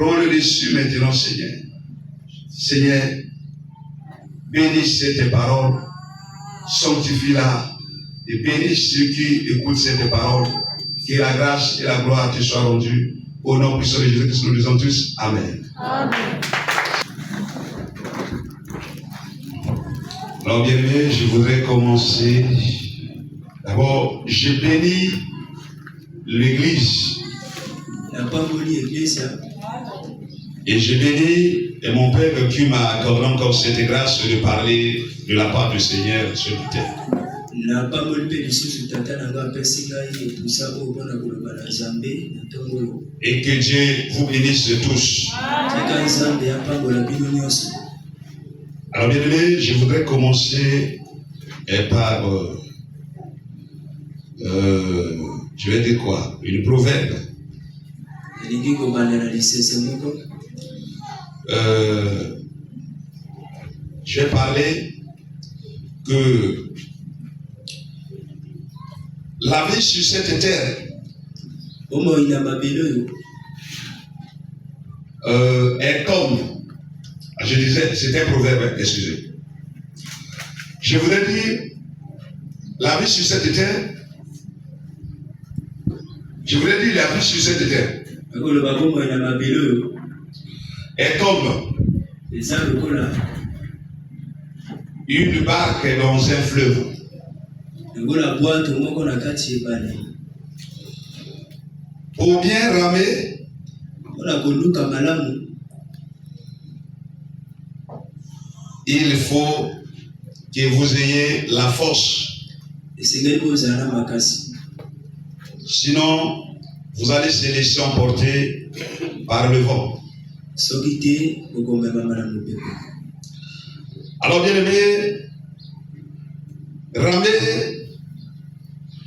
Prends le dessus maintenant, Seigneur. Seigneur, bénis cette parole, sanctifie-la et bénis ceux qui écoutent cette parole. Que la grâce et la gloire te soient rendues. Au nom puissant de Jésus-Christ, nous disons tous Amen. Amen. Alors, bien-aimés, je voudrais commencer. D'abord, je bénis l'Église. Et je bénis mon Père qui m'a accordé encore cette grâce de parler de la part du Seigneur ce matin. Et que Dieu vous bénisse tous. Alors bien aimé, je voudrais commencer par, je vais dire quoi? Une proverbe. Je vais parler que la vie sur cette terre est comme, je disais, c'était un proverbe, excusez. Je voudrais dire, la vie sur cette terre, je voudrais dire la vie sur cette terre est comme une barque dans un fleuve. Pour bien ramer, il faut que vous ayez la force. Sinon, vous allez se laisser emporter par le vent. Alors bien aimé, ramer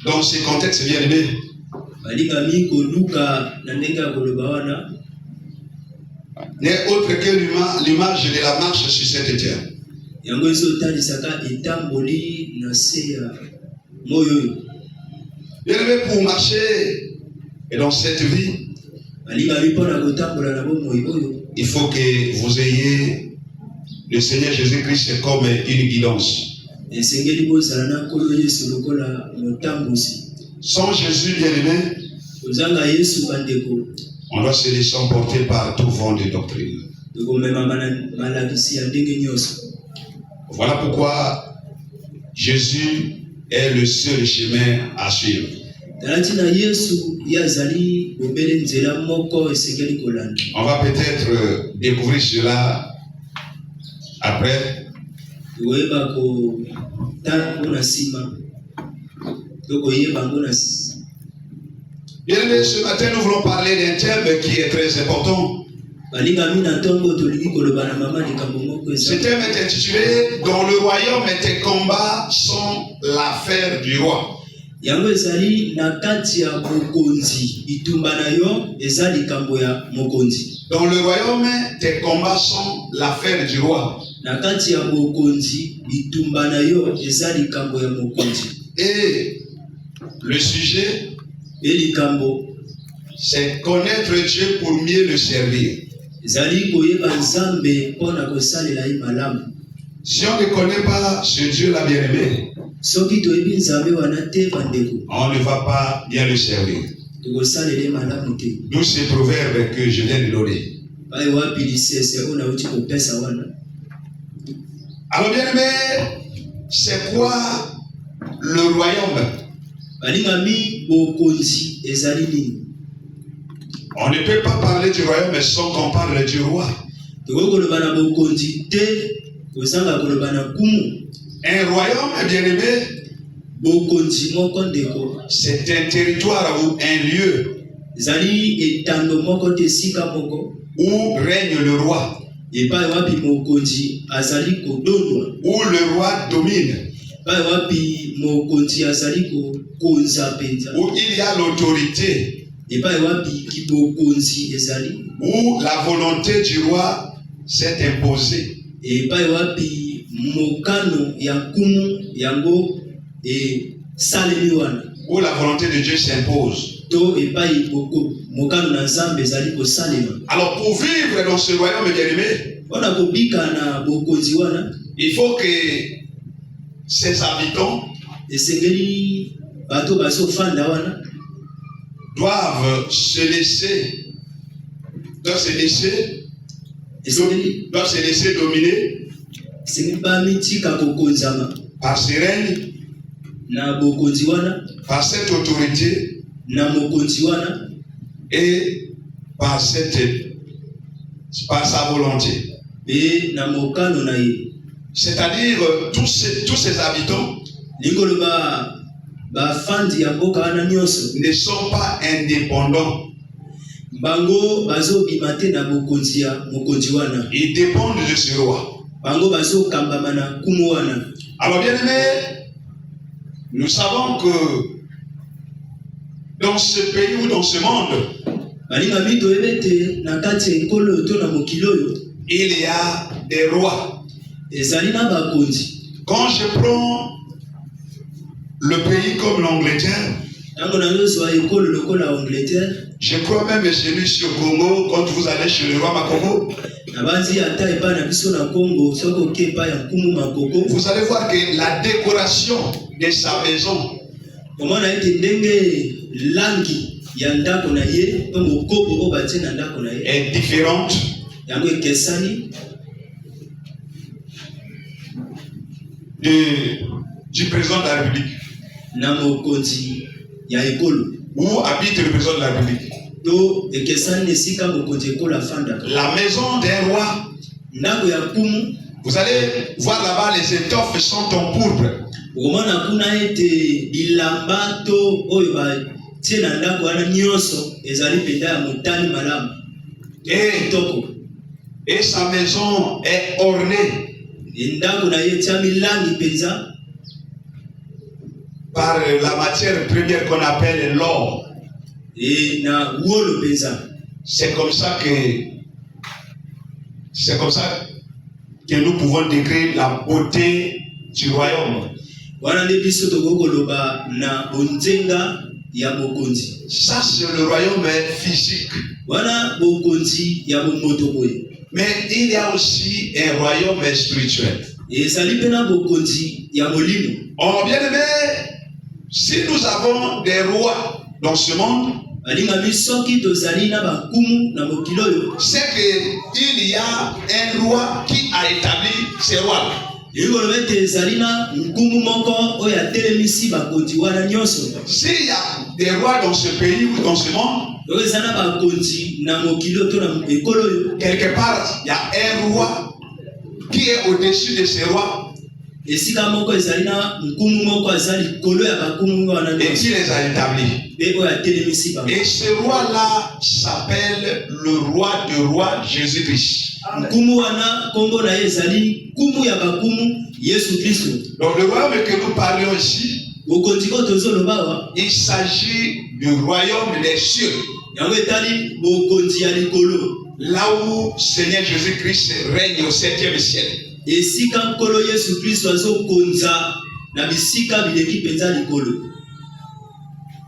dans ces contextes bien aimé, n'est autre que l'image de la marche sur cette terre. Bien aimé, pour marcher dans cette vie, il faut que vous ayez le Seigneur Jésus-Christ comme une guidance. Sans Jésus, bien aimé, on doit se laisser emporter par tout vent de doctrine. Voilà pourquoi Jésus est le seul chemin à suivre. On va peut-être découvrir cela après. Bien aimé, ce matin nous voulons parler d'un thème qui est très important. Ce thème est intitulé « Dans le royaume, tes combats sont l'affaire du roi ». Dans le royaume, tes combats sont l'affaire du roi. Et le sujet, c'est connaître Dieu pour mieux le servir. Si on ne connaît pas ce Dieu-là bien-aimé, on ne va pas bien le servir. D'où ces proverbes que je viens de donner. Alors bien-aimé, c'est quoi le royaume? On ne peut pas parler du royaume sans qu'on parle du roi. Un royaume, bien aimé, c'est un territoire ou un lieu où règne le roi, où le roi domine, où il y a l'autorité, où la volonté du roi s'est imposée. Où la volonté de Dieu s'impose. Alors pour vivre dans ce royaume bien-aimé, il faut que ses habitants doivent se laisser dominer par ces règnes, par cette autorité et par sa volonté. C'est-à-dire tous ces habitants ne sont pas indépendants. Ils dépendent de ce roi. Alors bien aimé, nous savons que dans ce pays ou dans ce monde, il y a des rois. Quand je prends le pays comme l'Angleterre, je crois même celui sur Congo, quand vous allez chez le roi Makobo, vous allez voir que la décoration de sa maison est différente du président de la République. Où habite le président de la République? La maison d'un roi. Vous allez voir là-bas, les étoffes sont en pourpre. Et sa maison est ornée par la matière première qu'on appelle l'or. C'est comme ça que nous pouvons décrire la beauté du royaume. Ça, c'est le royaume physique. Mais il y a aussi un royaume spirituel. Oh, bien aimé, si nous avons des rois dans ce monde, c'est qu'il y a un roi qui a établi ces rois. S'il y a des rois dans ce pays ou dans ce monde, quelque part, il y a un roi qui est au-dessus de ces rois. Et qui les a établis. Et ce roi-là s'appelle le roi de rois Jésus-Christ. Donc le royaume que nous parlons ici, il s'agit du royaume des cieux. Là où Seigneur Jésus-Christ règne au 7e ciel.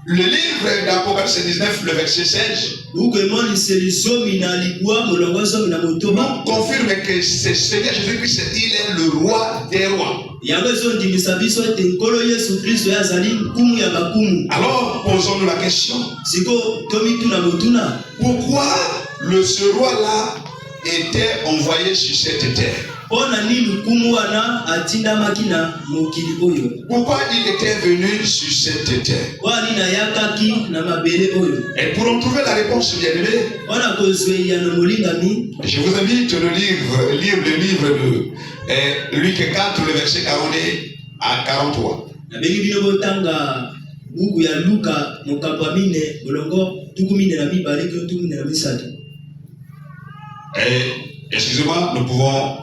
Le livre d'Apocalypse 19, le verset 16, nous confirme que c'est Seigneur Jésus-Christ, il est le roi des rois. Alors posons-nous la question, pourquoi ce roi-là était envoyé sur cette terre? Pourquoi il était venu sur cette terre? Et pour en trouver la réponse, bien aimé, je vous invite à lire le livre de Luc 4, le verset 42 à 43. Excusez-moi, nous pouvons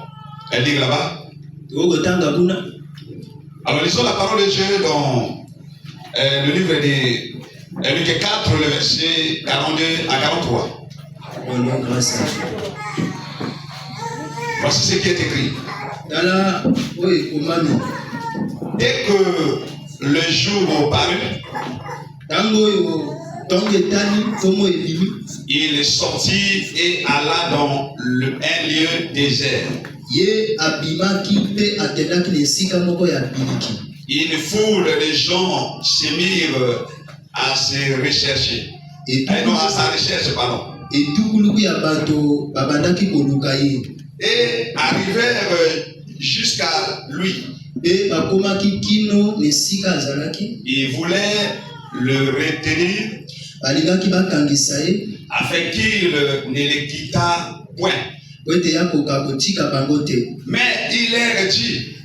lire là-bas. Alors lisons la parole de Dieu dans le livre de Luc 4, le verset 42 à 43. Voici ce qui est écrit. Dès que le jour parut, Il est sorti et alla dans un lieu désert. Une foule de gens se mirent à se rechercher. Non, à sa recherche, pardon. Et arrivèrent jusqu'à lui. Ils voulaient le retenir afin qu'il ne les quittât point. Mais il leur dit,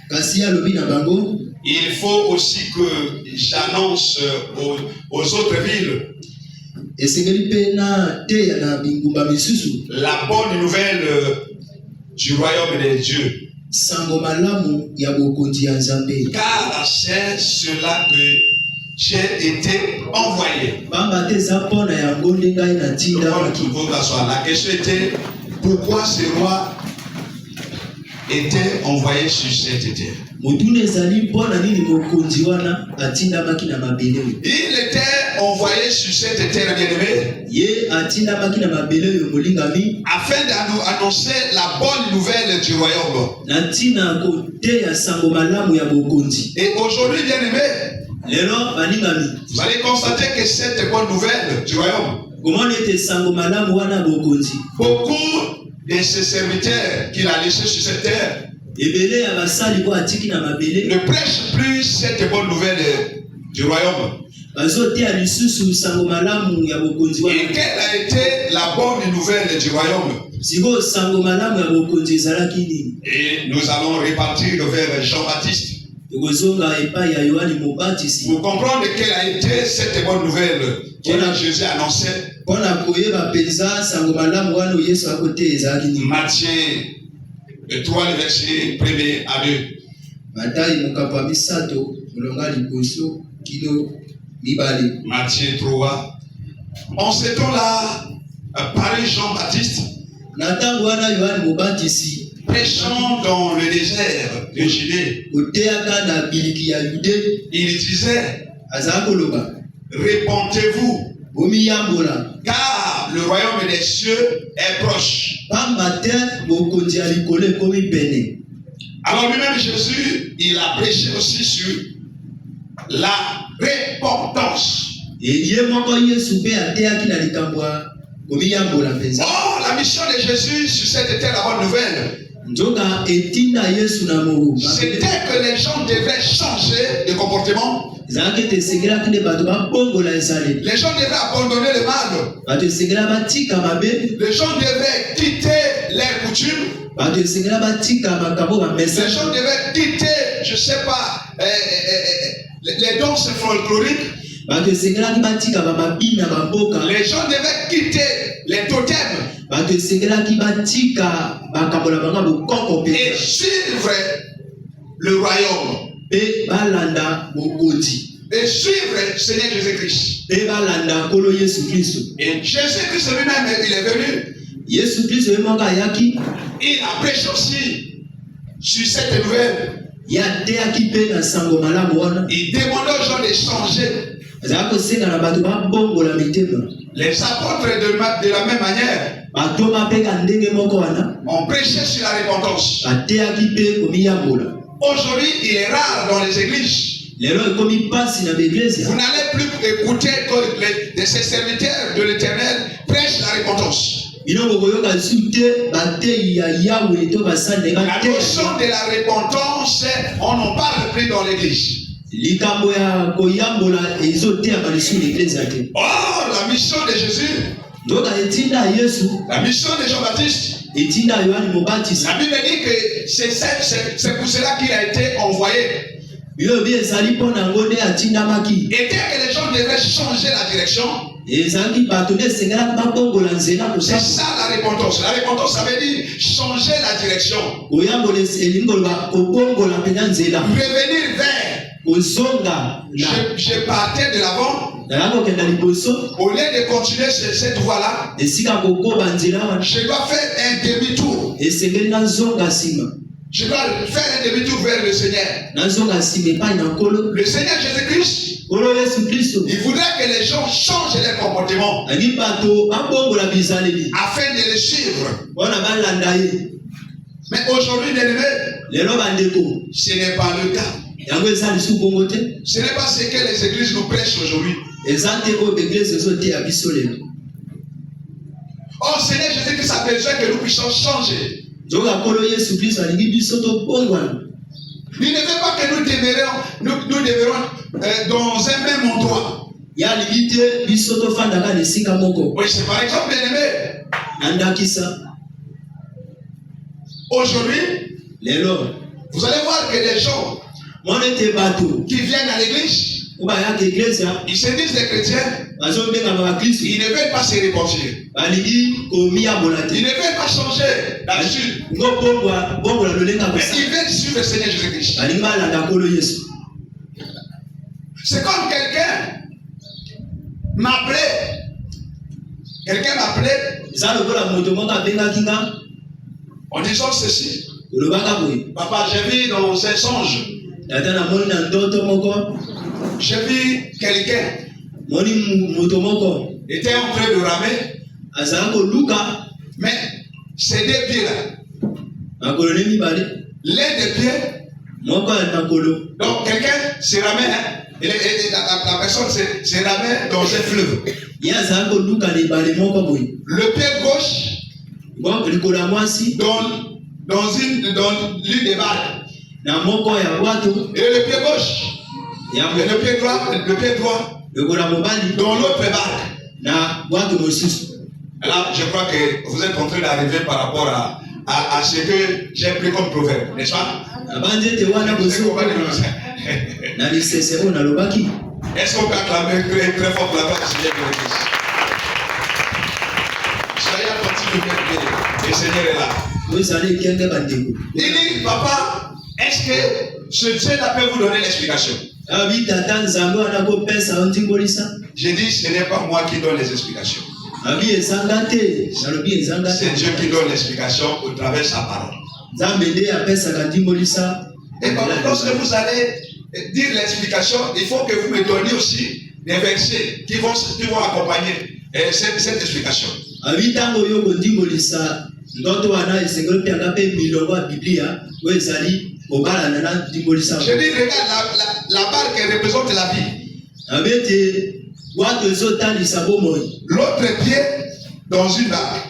il faut aussi que j'annonce aux autres villes la bonne nouvelle du royaume de Dieu. Car c'est cela que j'ai été envoyé. La question était, pourquoi ce roi était envoyé sur cette terre? Il était envoyé sur cette terre, bien-aimé, afin d'annoncer la bonne nouvelle du royaume. Et aujourd'hui, bien-aimé, vous allez constater que cette bonne nouvelle du royaume, beaucoup de ses serviteurs qu'il a laissés sur cette terre ne prêchent plus cette bonne nouvelle du royaume. Et quelle a été la bonne nouvelle du royaume? Et nous allons repartir vers Jean-Baptiste pour comprendre quelle a été cette bonne nouvelle que Jésus annonçait. Matthieu 3, le verset 1er à 2. Matthieu 3. En ce temps-là, parlait Jean-Baptiste, prêchant dans le désert de Judée. Il disait, répentez-vous, car le royaume des cieux est proche. Alors lui-même Jésus, il a prêché aussi sur la repentance. Oh, la mission de Jésus sur cette terre, la bonne nouvelle, c'était que les gens devaient changer de comportement. Les gens devaient abandonner le mal. Les gens devaient quitter leurs coutumes. Les gens devaient quitter, je ne sais pas, les danses folkloriques. Les gens devaient quitter les totems et suivre le royaume. Et suivre le Seigneur Jésus-Christ. Et Jésus-Christ lui-même, il est venu. Il a prêché aussi sur cette nouvelle. Il demandait aux gens de changer. Les apôtres de la même manière ont prêché sur la repentance. Aujourd'hui, il est rare dans les églises. Vous n'allez plus écouter que ces serviteurs de l'Éternel prêchent la repentance. La notion de la repentance, on n'en parle plus dans l'église. Oh, la mission de Jésus, la mission de Jean-Baptiste, la Bible dit que c'est pour cela qu'il a été envoyé. Et que les gens devraient changer la direction. C'est ça la repentance. La repentance, ça veut dire changer la direction. Revenir vers. Je partais de l'avant. Au lieu de continuer cette voie-là, je dois faire un demi-tour. Je dois faire un demi-tour vers le Seigneur. Le Seigneur Jésus-Christ, il voudrait que les gens changent leur comportement afin de les suivre. Mais aujourd'hui, ce n'est pas le cas. Ce n'est pas ce que les églises nous prêchent aujourd'hui. Oh Seigneur Jésus-Christ a besoin que nous puissions changer. Il ne veut pas que nous demeurions dans un même endroit. Oui, c'est par exemple, bien-aimé. Aujourd'hui, vous allez voir que les gens qui viennent à l'église, ils se disent les chrétiens, ils ne veulent pas se repentir. Ils ne veulent pas changer là-dessus. Mais ils veulent suivre le Seigneur Jésus-Christ. C'est comme quelqu'un m'appelait. En disant ceci. Papa, j'ai vu dans un songe. J'ai vu quelqu'un était en train de ramer. Mais ces deux pieds-là, l'un des pieds, donc quelqu'un se ramait, hein, la personne se ramait dans un fleuve. Le pied gauche, dans l'une des barques. Et le pied gauche, et le pied droit, dans l'autre barque. Là, je crois que vous êtes en train d'arriver par rapport à ce que j'ai pris comme proverbe, n'est-ce pas? Est-ce qu'on peut acclamer très, très fort la gloire du Seigneur de l'Église? Soyez attentifs de bien, le Seigneur est là. Il dit, papa, est-ce que ce Dieu-là peut vous donner l'explication? J'ai dit, ce n'est pas moi qui donne les explications. C'est Dieu qui donne l'explication au travers de sa parole. Et lorsque vous allez dire l'explication, il faut que vous me donniez aussi des versets qui vont accompagner cette explication. Je dis, regarde, la barque représente la vie. L'autre pied dans une barque.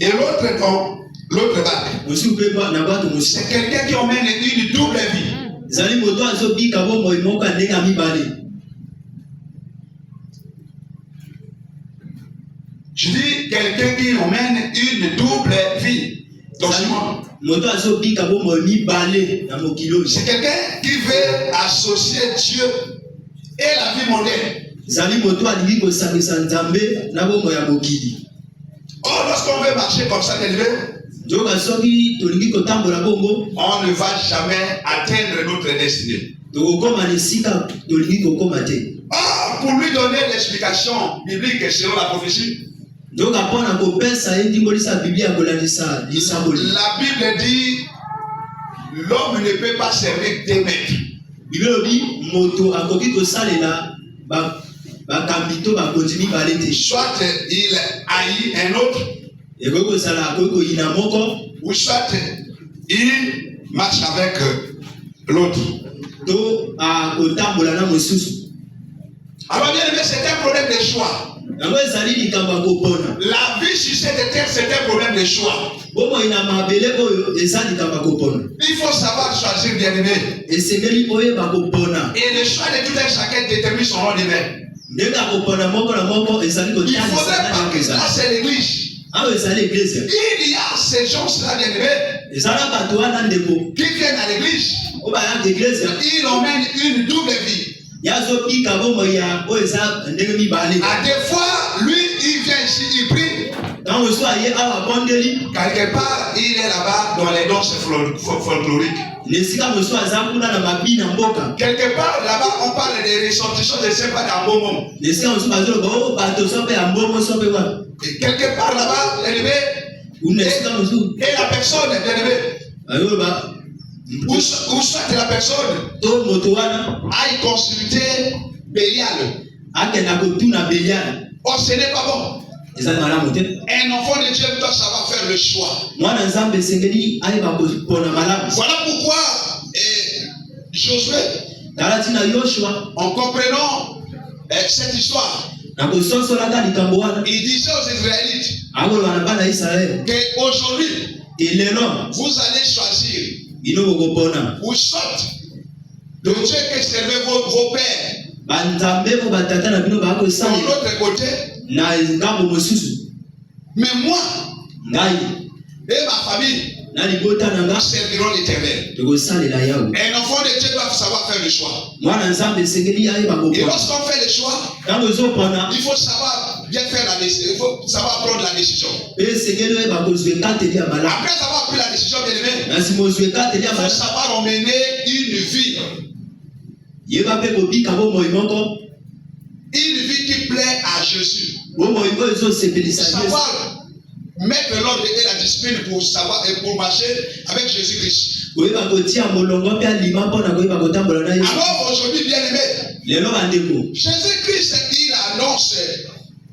Et l'autre dans l'autre barque. C'est quelqu'un qui emmène une double vie. Je dis quelqu'un qui emmène une double vie dans ce monde. C'est quelqu'un qui veut associer Dieu et la vie mondaine. Oh, lorsqu'on veut marcher comme ça, on ne va jamais atteindre notre destinée. Ah, pour lui donner l'explication biblique selon la prophétie. La Bible dit l'homme ne peut pas servir deux maîtres. Soit il haït un autre, ou soit il marche avec l'autre. Alors bien aimé, c'est un problème de choix. La vie sur cette terre, c'est un problème de choix. Il faut savoir choisir, bien aimé. Et le choix de tout un chacun détermine son lendemain. Il faudrait pas que c'est l'église. Il y a ces gens-là, bien aimés, qui viennent à l'église. Ils emmènent une double vie. À des fois, lui, il vient ici, il prie. Quelque part, il est là-bas dans les danses folkloriques. Quelque part, là-bas, on parle des ressortissants de sais pas d'un bon moment. Quelque part, là-bas, Et la personne, ou soit la personne aille consulter Bélial. Oh, ce n'est pas bon. Un enfant de Dieu doit savoir faire le choix. Voilà pourquoi Josué, en comprenant cette histoire, il disait aux Israélites qu'aujourd'hui, vous allez choisir ou soit le Dieu que servaient vos pères de l'autre côté, mais moi et ma famille nous servirons l'Éternel. Un enfant de Dieu doit savoir faire le choix. Et lorsqu'on fait le choix, il faut savoir bien faire la décision. Il faut savoir prendre la décision. Après avoir pris la décision, bien aimé, il faut savoir emmener une vie. Une vie qui plaît à Jésus. Savoir mettre l'ordre et la discipline pour savoir et pour marcher avec Jésus-Christ. Alors aujourd'hui, bien aimé, Jésus-Christ, il annonce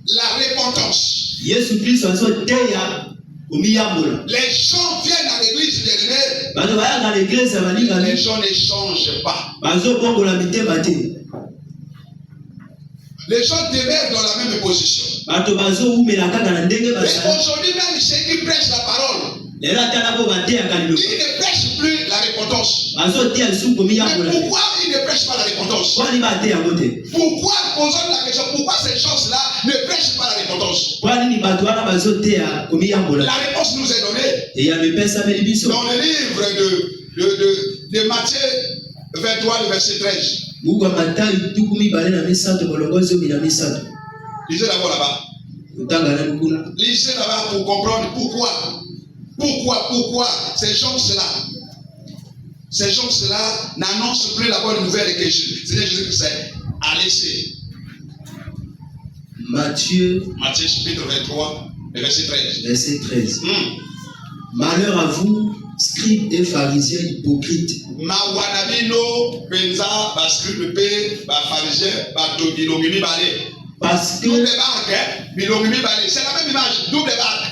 la repentance. Les gens viennent à l'église, bien aimé. Les gens ne changent pas. Les gens demeurent dans la même position. Mais aujourd'hui même, ceux qui prêchent la parole, ils ne prêchent plus la repentance. Mais pourquoi ils ne prêchent pas la repentance? Pourquoi, posons la question, pourquoi ces gens-là ne prêchent pas la repentance? La réponse nous est donnée dans le livre de Matthieu 23, le verset 13. Lisez d'abord là-bas. Lisez là-bas pour comprendre pourquoi ces gens-là n'annoncent plus la bonne nouvelle que Seigneur Jésus-Christ a laissé. Matthieu chapitre 23, verset 13. Verset 13. Malheur à vous, scribes et pharisiens hypocrites. Parce que c'est la même image, double barque.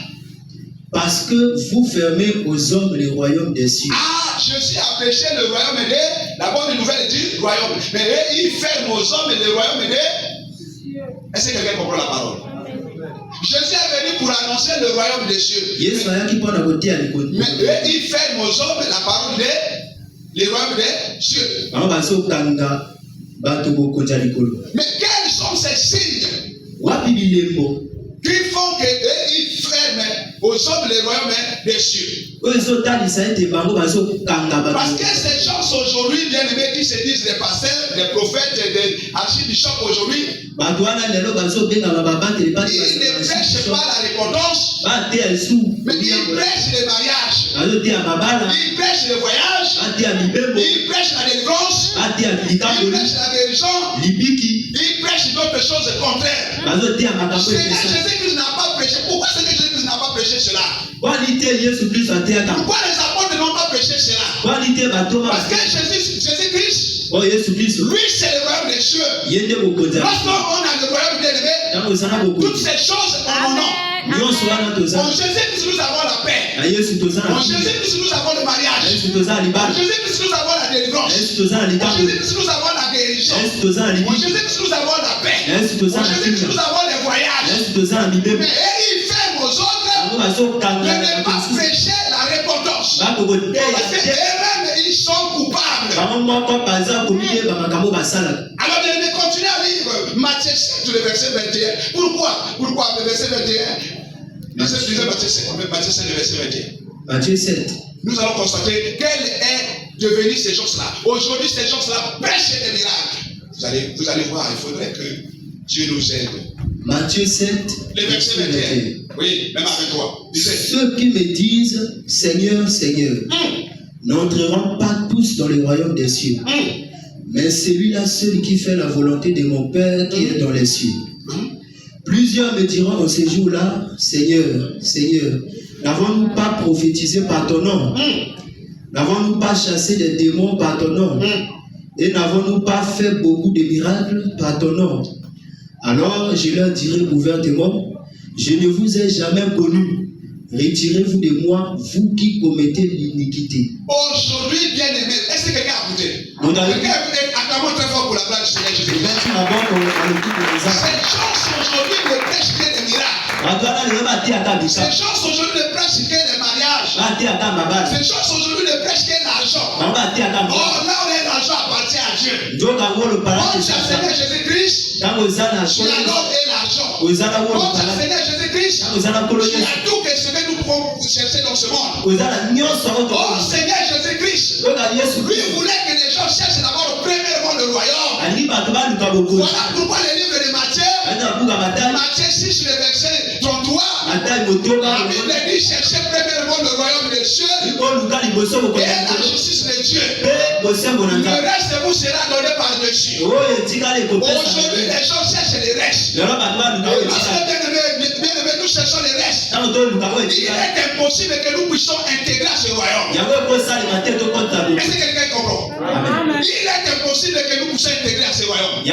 Parce que vous fermez aux hommes le royaume des cieux. Ah, Jésus a prêché le royaume de la bonne nouvelle du royaume. Mais il ferme aux hommes le royaume de. Est-ce que quelqu'un comprend la parole? Jésus est venu pour annoncer le royaume des cieux. Mais il ferme aux hommes la parole de le royaume des cieux. Mais quels sont ces signes qui font qu'ils ferment aux hommes le royaume des cieux? Parce que ces gens aujourd'hui, bien aimés, qui se disent des pasteurs, des prophètes, des archibishops aujourd'hui, ils ne prêchent pas la repentance, mais ils prêchent le mariage, ils prêchent le voyage, ils prêchent la délivrance, ils prêchent la guérison, ils prêchent d'autres choses contraires. Jésus-Christ n'a pas prêché. Pourquoi Jésus-Christ n'a pas prêché cela? Pourquoi les apôtres n'ont pas prêché cela? Parce que Jésus-Christ, lui c'est le royaume des cieux. Lorsqu'on a le royaume bien aimé, toutes ces choses en mon nom. En Jésus-Christ nous avons la paix. En Jésus-Christ nous avons le mariage. En Jésus-Christ nous avons la délivrance. En Jésus-Christ nous avons la guérison. En Jésus-Christ nous avons la paix. En Jésus-Christ nous avons les voyages. Mais il ferme aux autres de ne pas prêcher la repentance. Parce qu'eux-mêmes ils sont coupables. Alors bien continuez à lire Matthieu 7, le verset 21. Pourquoi le verset 21? Lisez Matthieu 7, le verset 21. Matthieu 7. Nous allons constater quel est devenu ces gens-là. Aujourd'hui, ces gens-là prêchent des miracles. Vous allez voir, il faudrait que Dieu nous aide. Matthieu 7, le verset 21. Oui, même avec toi. Ceux qui me disent Seigneur, Seigneur, n'entreront pas tous dans le royaume des cieux, mais celui-là seul qui fait la volonté de mon Père qui est dans les cieux. Plusieurs me diront en ces jours-là, Seigneur, Seigneur, n'avons-nous pas prophétisé par ton nom? N'avons-nous pas chassé des démons par ton nom? Et n'avons-nous pas fait beaucoup de miracles par ton nom? Alors je leur dirai ouvertement, je ne vous ai jamais connu. Retirez-vous de moi, vous qui commettez l'iniquité. Aujourd'hui, bien aimé, est-ce que quelqu'un a écouté? Quelqu'un a écouté? Acclamons très fort pour la gloire du Seigneur Jésus. Ces gens aujourd'hui ne prêchent que des miracles. Ces gens aujourd'hui ne prêchent que des mariages. Ces gens aujourd'hui ne prêchent que l'argent. Oh, là où l'argent appartient à Dieu. Quand tu as Seigneur Jésus-Christ, tu as l'or et l'argent. Quand tu as Seigneur Jésus-Christ, tu as tout ce que nous pouvons chercher dans ce monde. Oh Seigneur Jésus-Christ, lui voulait que les gens cherchent d'abord premièrement le royaume. Voilà pourquoi le livre de Matthieu 6, le verset 33, la Bible dit cherchez premièrement le royaume des cieux et la justice de Dieu. Le reste vous sera donné par-dessus. Aujourd'hui, les gens cherchent les restes. Parce que bien aimé, nous cherchons les restes. Il est impossible que nous puissions intégrer à ce royaume. Est-ce que quelqu'un comprend? Il est impossible que nous puissions intégrer à ce royaume.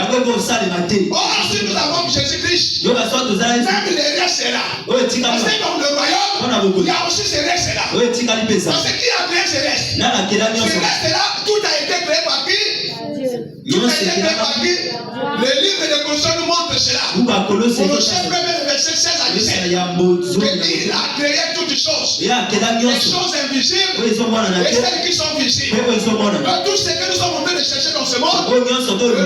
Or, si nous avons Jésus-Christ, même les restes là. Parce que dans le royaume, il y a aussi ces restes là. Parce que qui a créé ces restes? Ces restes là, tout a été créé par qui? Tout a été créé par qui? Le livre de Colossiens nous montre cela. Colossiens 1er verset 16 à 17. Il a créé toutes choses. Les choses invisibles et celles qui sont visibles. Tout ce que nous sommes en train de chercher dans ce monde,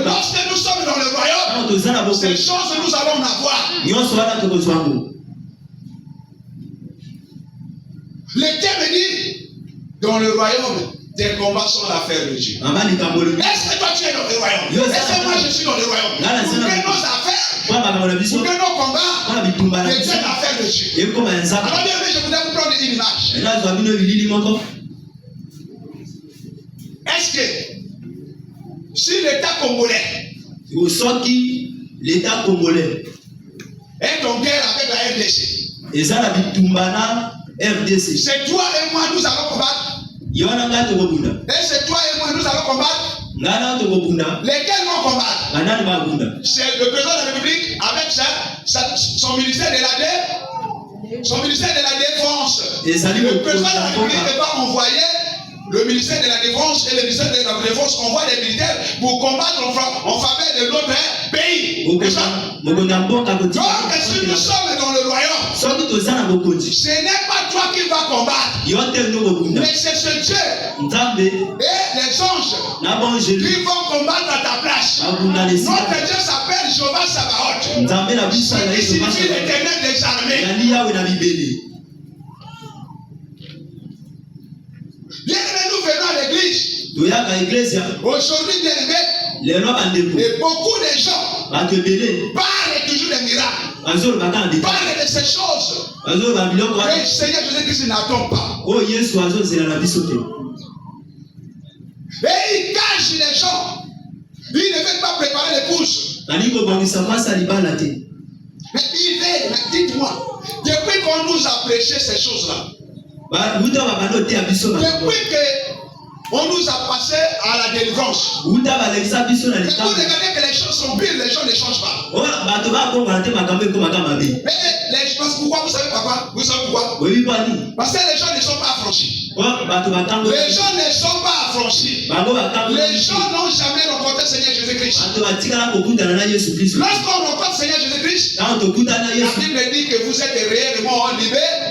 lorsque nous sommes dans le royaume, ces choses nous allons en avoir. Le thème dit, dans le royaume, tes combats sont l'affaire de Dieu. Est-ce que toi tu es dans le royaume? Est-ce que moi je suis dans le royaume? Pour que nos affaires, pour que nos combats deviennent l'affaire de Dieu. Alors bien, je voudrais vous prendre une image. Est-ce que si l'État congolais est en guerre avec la RDC, c'est toi et moi nous allons combattre? Et c'est toi et moi nous allons combattre? Lesquels vont combattre? C'est le président de la République avec son ministère de la Défense. Le président de la République va envoyer le ministère de la Défense et le ministère de la Défense envoie des militaires pour combattre en faveur de l'autre pays. Donc, si nous sommes dans le royaume, ce n'est pas toi qui vas combattre, mais c'est ce Dieu et les anges qui vont combattre à ta place. Notre Dieu s'appelle Jéhovah Sabaoth. Ce qui signifie l'Éternel des armées. Bien aimé, nous venons à l'église. Aujourd'hui, bien aimé, et beaucoup de gens parlent toujours des miracles, parlent de ces choses que le Seigneur Jésus-Christ n'attend pas. Et il cache les gens. Il ne veut pas préparer l'épouse. Mais il veut, dites-moi, depuis qu'on nous a prêché ces choses-là, depuis qu'on nous a passé à la délivrance, mais vous regardez que les choses sont pires, les gens ne changent pas. Mais pourquoi? Vous savez pourquoi? Vous savez pourquoi? Parce que les gens ne sont pas affranchis. Les gens ne sont pas affranchis. Les gens n'ont jamais rencontré le Seigneur Jésus-Christ. Lorsqu'on rencontre le Seigneur Jésus-Christ, la Bible dit que vous êtes réellement libérés.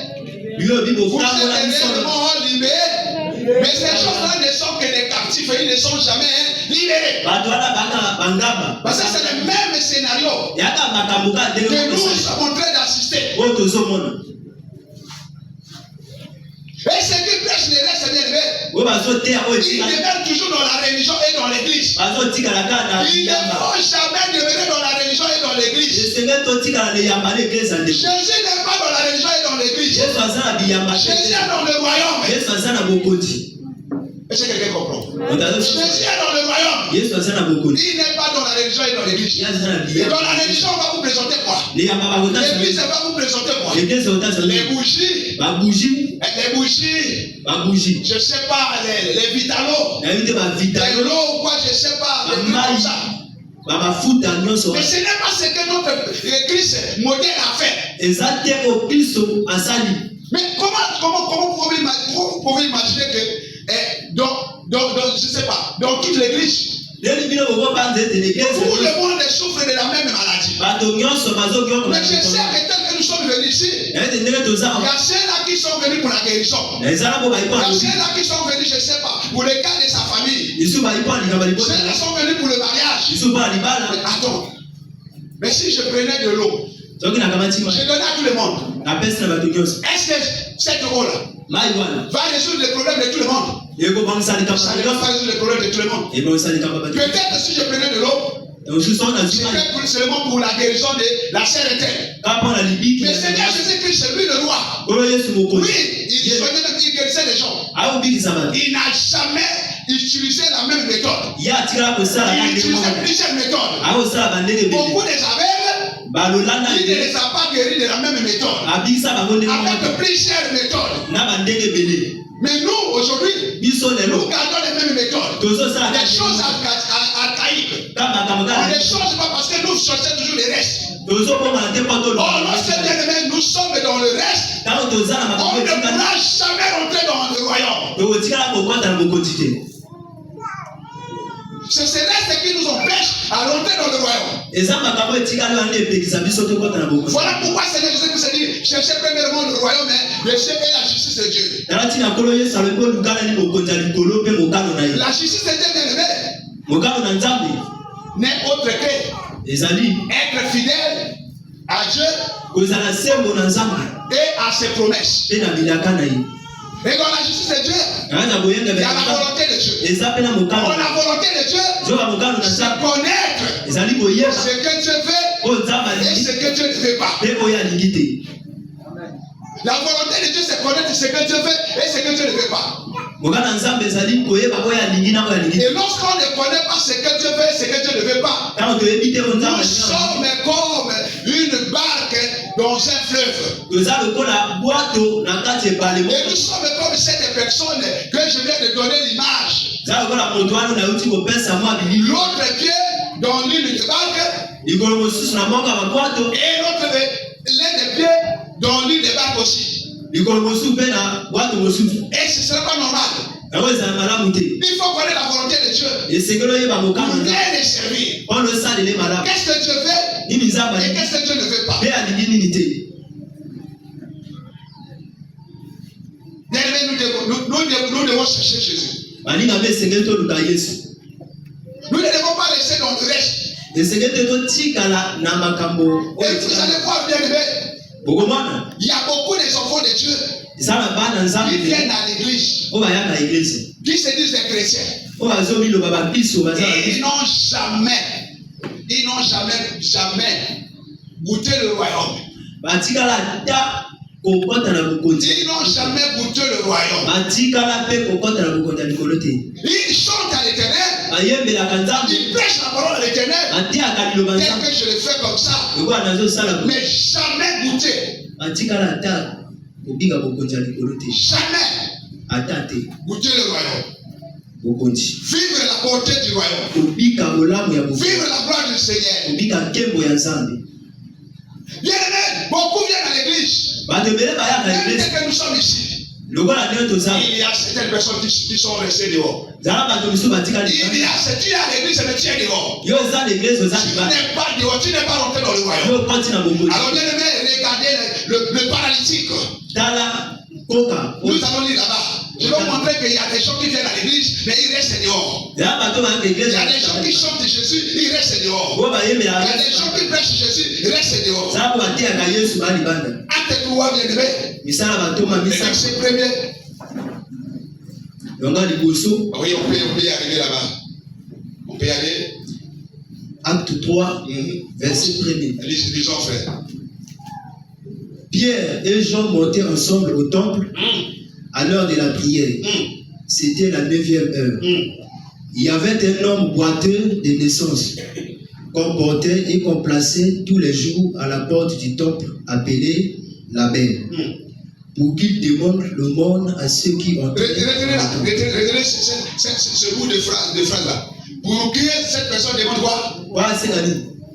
Vous êtes réellement libérés. Mais ces choses-là ne sont que des captifs et ils ne sont jamais libérés. Parce que c'est le même scénario que nous sommes en train d'assister. Et ceux qui prêchent les restes bien élevés, ils demeurent toujours dans la religion et dans l'église. Ils ne vont jamais demeurer dans la religion et dans l'église. Jésus n'est pas dans la religion et dans l'église. Jésus est dans le royaume. Est-ce que quelqu'un comprend? Otalo Jésus est dans le royaume. Yesu aza na bokonzi. Il n'est pas dans la religion et dans l'église. Ye aza na Et biya. dans la religion, on va vous présenter quoi? L'église va vous présenter quoi? L'église otasa Les bougies. ba bougie, Les bougies. ba bougie. Je sais pas, les vitalos. Na yite ba Les vitalo, l'eau ou quoi, je sais pas. Les trucs comme ça. ba mafuta nyonso. Mais ce n'est pas ce que notre église moderne a fait. Eza te o Kristo asali. Mais comment vous pouvez imaginer que je sais pas, dans toute l'église, Leli bino bo ba nzete l'église. tout le monde souffre de la même maladie. Bato nyonso bazo kyo Mais je sais que tel que nous sommes venus ici, il y a ceux-là qui sont venus pour la guérison. Il y a ceux-là qui sont venus, je sais pas, pour le cas de sa famille. Ceux-là sont venus pour le mariage. Mais attends, mais si je prenais de l'eau, je donnais à tout le monde. Est-ce que cette eau-là va résoudre les problèmes de tout le monde? Ça ne va pas résoudre les problèmes de tout le monde. Peut-être si je prenais de l'eau, c'était seulement pour la guérison de la chair éternelle. Mais Seigneur Jésus-Christ, c'est lui le roi. Oui, il soignait même, il guérissait les gens. Il n'a jamais utilisé la même méthode. Il utilisait plusieurs méthodes. Beaucoup des aveugles, il ne les a pas guéris de la même méthode. Avec plusieurs méthodes. Mais nous, aujourd'hui, nous gardons les mêmes méthodes. Des choses archaïques. On ne change pas parce que nous cherchons toujours les restes. Oh, lorsque bien-aimés, nous sommes dans le reste, on ne pourra jamais rentrer dans le royaume. C'est ces restes qui nous empêchent à rentrer dans le royaume. Voilà pourquoi Seigneur Jésus s'est dit, cherchez premièrement le royaume, le ciel et la justice de Dieu. La justice de Dieu, bien-aimé, n'est autre que être fidèle à Dieu et à ses promesses. Et dans la justice de Dieu, il y a la volonté de Dieu. Dans la volonté de Dieu, c'est connaître ce que Dieu veut et ce que Dieu ne veut pas. La volonté de Dieu, c'est connaître ce que Dieu veut et ce que Dieu ne veut pas. Et lorsqu'on ne connaît pas ce que Dieu veut et ce que Dieu ne veut pas, nous sommes comme une barque dans un fleuve. Et nous sommes comme cette personne que je viens de donner l'image. L'autre pied dans l'île de barque et l'un des pieds dans l'île de barque aussi. Et ce ne serait pas normal. Il faut connaître la volonté de Dieu pour bien les servir. Qu'est-ce que Dieu veut et qu'est-ce que Dieu ne veut pas. Nous devons chercher Jésus. Nous ne devons pas rester dans le reste. Et vous allez voir bien aimé, il y a beaucoup des enfants de Dieu qui viennent à l'église, qui se disent des chrétiens. Et ils n'ont jamais goûté le royaume. Ils n'ont jamais goûté le royaume. Ils chantent à l'éternel. Ils prêchent la parole à l'éternel. Tel que je le fais comme ça. Mais jamais goûté. Jamais goûter le royaume. Vivre la beauté du royaume. Vivre la gloire du Seigneur. Bien aimé, beaucoup viennent à l'église. Dès que nous sommes ici, il y a certaines personnes qui sont restées dehors. Il y a c'est tu es à l'église mais tu es dehors. Tu n'es pas dehors, tu n'es pas rentré dans le royaume. Alors bien aimé, regardez le paralytique. Nous allons lire là-bas. Je vais vous montrer qu'il y a des gens qui viennent à l'église, mais ils restent dehors. Il y a des gens qui chantent Jésus, ils restent dehors. Il y a des gens qui prêchent Jésus, ils restent dehors. Acte 3, bien aimé. Le verset premier. Oui, on peut y arriver là-bas. On peut y aller. Acte 3, verset 1er. Lisons, frère. Pierre et Jean montaient ensemble au temple à l'heure de la prière. c'était la 9e heure. Il y avait un homme boiteux de naissance qu'on portait et qu'on plaçait tous les jours à la porte du temple appelé la Belle, pour qu'il demande l'aumône à ceux qui ont... Retenez ce bout de phrase là. Pour que cette personne demande quoi?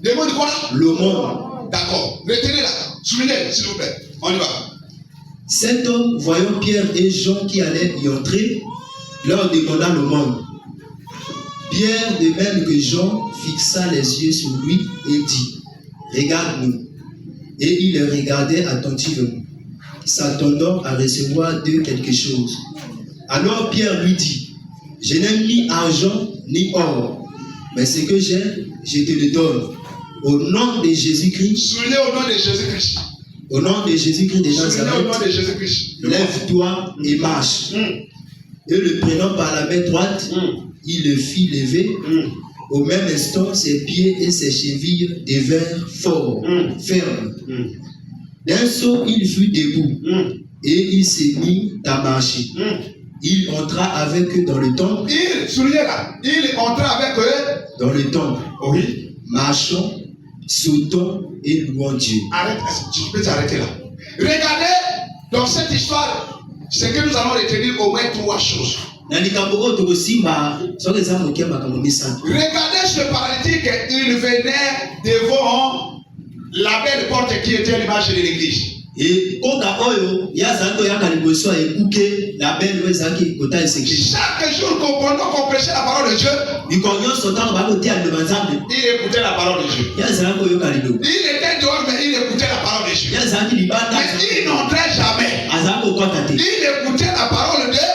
Demande quoi? L'aumône. D'accord. Retenez là. Souvenez, s'il vous plaît. On y va. Cet homme, voyant Pierre et Jean qui allaient y entrer, leur demanda l'aumône. Pierre, de même que Jean, fixa les yeux sur lui et dit, regarde-nous. Et il les regardait attentivement, s'attendant à recevoir d'eux quelque chose. Alors Pierre lui dit, je n'ai ni argent ni or, mais ce que j'ai, je te le donne. Au nom de Jésus-Christ. Souvenez au nom de Jésus-Christ. Au nom de Jésus-Christ de Nazareth. Souvenez au nom de Jésus-Christ. Lève-toi et marche. Et le prenant par la main droite, il le fit lever. Au même instant, ses pieds et ses chevilles devinrent forts, fermes. D'un saut, il fut debout et il s'est mis à marcher. Il entra avec eux dans le temple. Soulignez là. Il entra avec eux dans le temple. Oui. Marchant, sautant et louant Dieu. Arrête, tu peux t'arrêter là. Regardez dans cette histoire, c'est que nous allons retenir au moins 3 choses. Regardez ce paralytique, il venait devant la belle porte qui était l'image de l'église. Et chaque jour pendant qu'on prêchait la parole de Dieu, il écoutait la parole de Dieu. Il était dehors, mais il écoutait la parole de Dieu. Mais il n'entrait jamais. Il écoutait la parole de Dieu.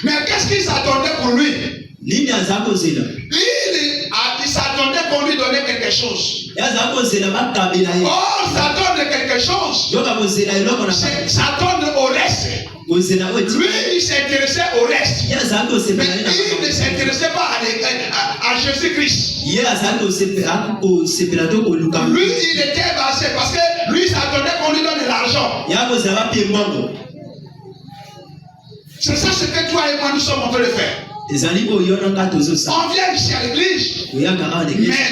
Mais qu'est-ce qu'il s'attendait pour lui? Il s'attendait qu'on lui donnait quelque chose. Oh, ça donne quelque chose. Ça donne au reste. Lui, il s'intéressait au reste. Mais il ne s'intéressait pas à Jésus-Christ. Lui, il était basé parce que lui, il s'attendait qu'on lui donne de l'argent. C'est ça ce que toi et moi nous sommes en train de faire. On vient ici à l'église, mais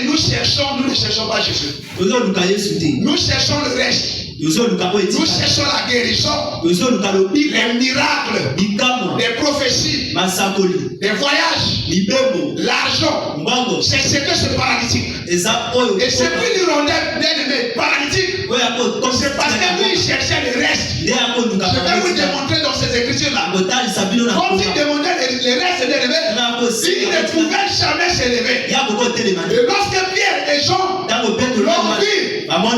nous ne cherchons pas Jésus. Nous cherchons le reste. Nous cherchons la guérison, les miracles, les prophéties, les voyages, l'argent. C'est ce que ce paralytique. Et ce qui lui rendait bien aimé paralytique, c'est parce que lui il cherchait le reste. Je vais vous démontrer dans ces écritures-là. Quand il demandait le reste bien aimé, il ne pouvait jamais s'élever. Et lorsque Pierre et Jean l'ont vu,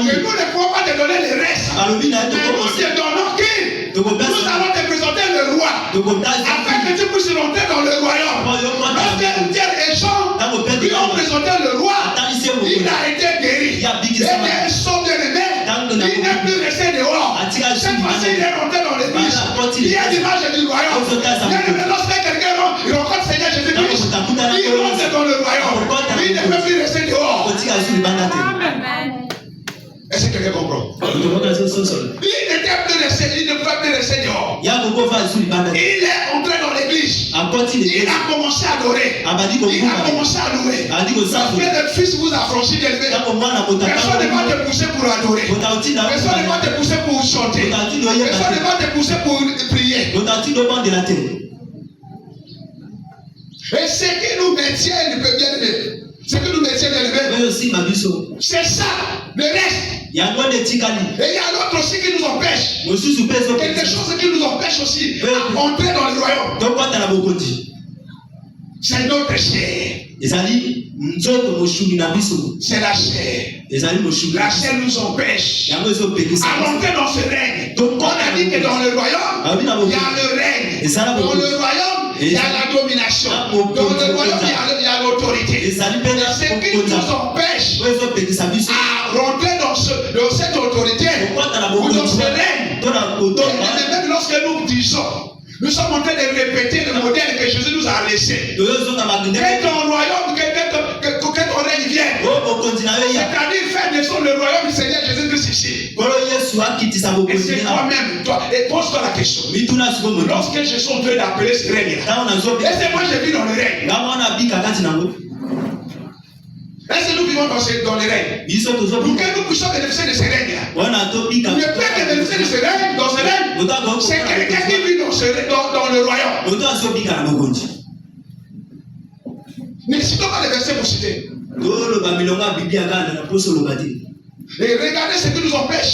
que nous ne pouvons pas te donner le reste. Mais nous te donnons qui? Nous allons te présenter le roi, afin que tu puisses rentrer dans le royaume. Lorsque Pierre et Jean lui ont présenté le roi, il a été guéri. Et les sons bien aimés, il n'est plus resté dehors. Cette fois-ci, il est rentré dans l'église. Il y a l'image du royaume. Lorsque quelqu'un rencontre Seigneur Jésus-Christ, il rentre dans le royaume. Il ne peut plus rester dehors. Est-ce que quelqu'un comprend? Il ne pouvait plus rester dehors. Il est entré dans l'église. Il a commencé à adorer. Il a commencé à louer. Lorsque le Fils vous a franchi d'élever, personne ne va te pousser pour adorer. Personne ne va te pousser pour chanter. Personne ne va te pousser pour prier. Et ce qui nous maintient, il peut bien aimer. Ce que nous maintient d'élever, c'est ça, le reste. Et il y a l'autre aussi qui nous empêche. Quelque chose qui nous empêche aussi à entrer dans le royaume. C'est notre chair. C'est la chair. La chair nous empêche à rentrer dans ce règne. On a dit que dans le royaume, il y a le règne. Dans le royaume, il y a la domination. Dans le royaume, il y a l'autorité. Et ce qui nous empêche à rentrer dans cette autorité ou dans ce règne. Même lorsque nous disons, nous sommes en train de répéter le modèle que Jésus nous a laissé. Que ton royaume, que ton règne vienne. C'est-à-dire faire naître le royaume du Seigneur Jésus-Christ ici. Et c'est toi-même, toi, et pose-toi la question. Lorsque je suis en train d'appeler ce règne, est-ce que moi je vis dans le règne? Est-ce que nous vivons dans les règnes? Pour que nous puissions bénéficier de ce règne, ne peut que bénéficier de ce règne, dans ce règne, c'est quelqu'un qui vit dans le royaume. Ne citons pas les versets pour citer. Et regardez ce qui nous empêche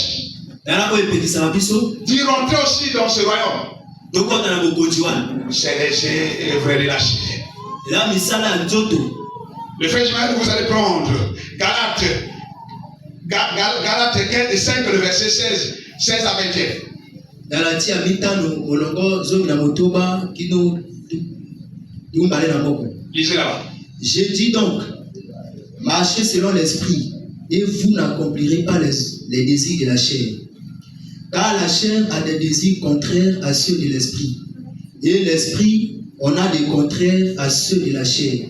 d'y rentrer aussi dans ce royaume. C'est léger et vrai relâché. Le frère Jimaël, vous allez prendre Galates 15 et 5, le verset 16 à 21. Lisez là-bas. Je dis donc, marchez selon l'esprit, et vous n'accomplirez pas les désirs de la chair. Car la chair a des désirs contraires à ceux de l'esprit. Et l'esprit en a des contraires à ceux de la chair.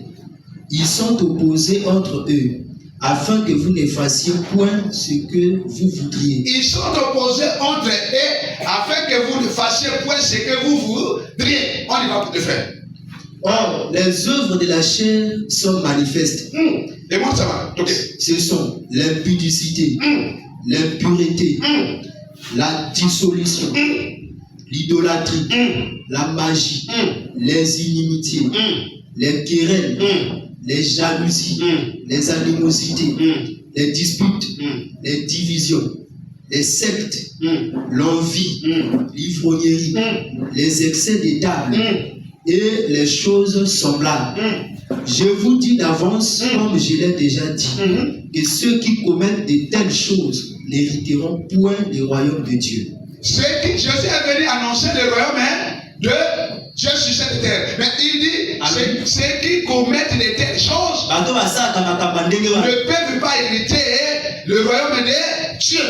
Ils sont opposés entre eux, afin que vous ne fassiez point ce que vous voudriez. Ils sont opposés entre eux, afin que vous ne fassiez point ce que vous voudriez. On y va pour le faire. Or, les œuvres de la chair sont manifestes. Et moi, ça va. Okay. Ce sont l'impudicité, l'impureté, la dissolution, l'idolâtrie, la magie, les inimitiés, les querelles, les jalousies, les animosités, les disputes, les divisions, les sectes, l'envie, l'ivrognerie, les excès des tables et les choses semblables. Je vous dis d'avance, comme je l'ai déjà dit, que ceux qui commettent de telles choses n'hériteront point le royaume de Dieu. Jésus est venu annoncer le royaume de Dieu sur cette terre. Mais il dit, ceux qui commettent de telles choses ne peuvent pas hériter le royaume de Dieu.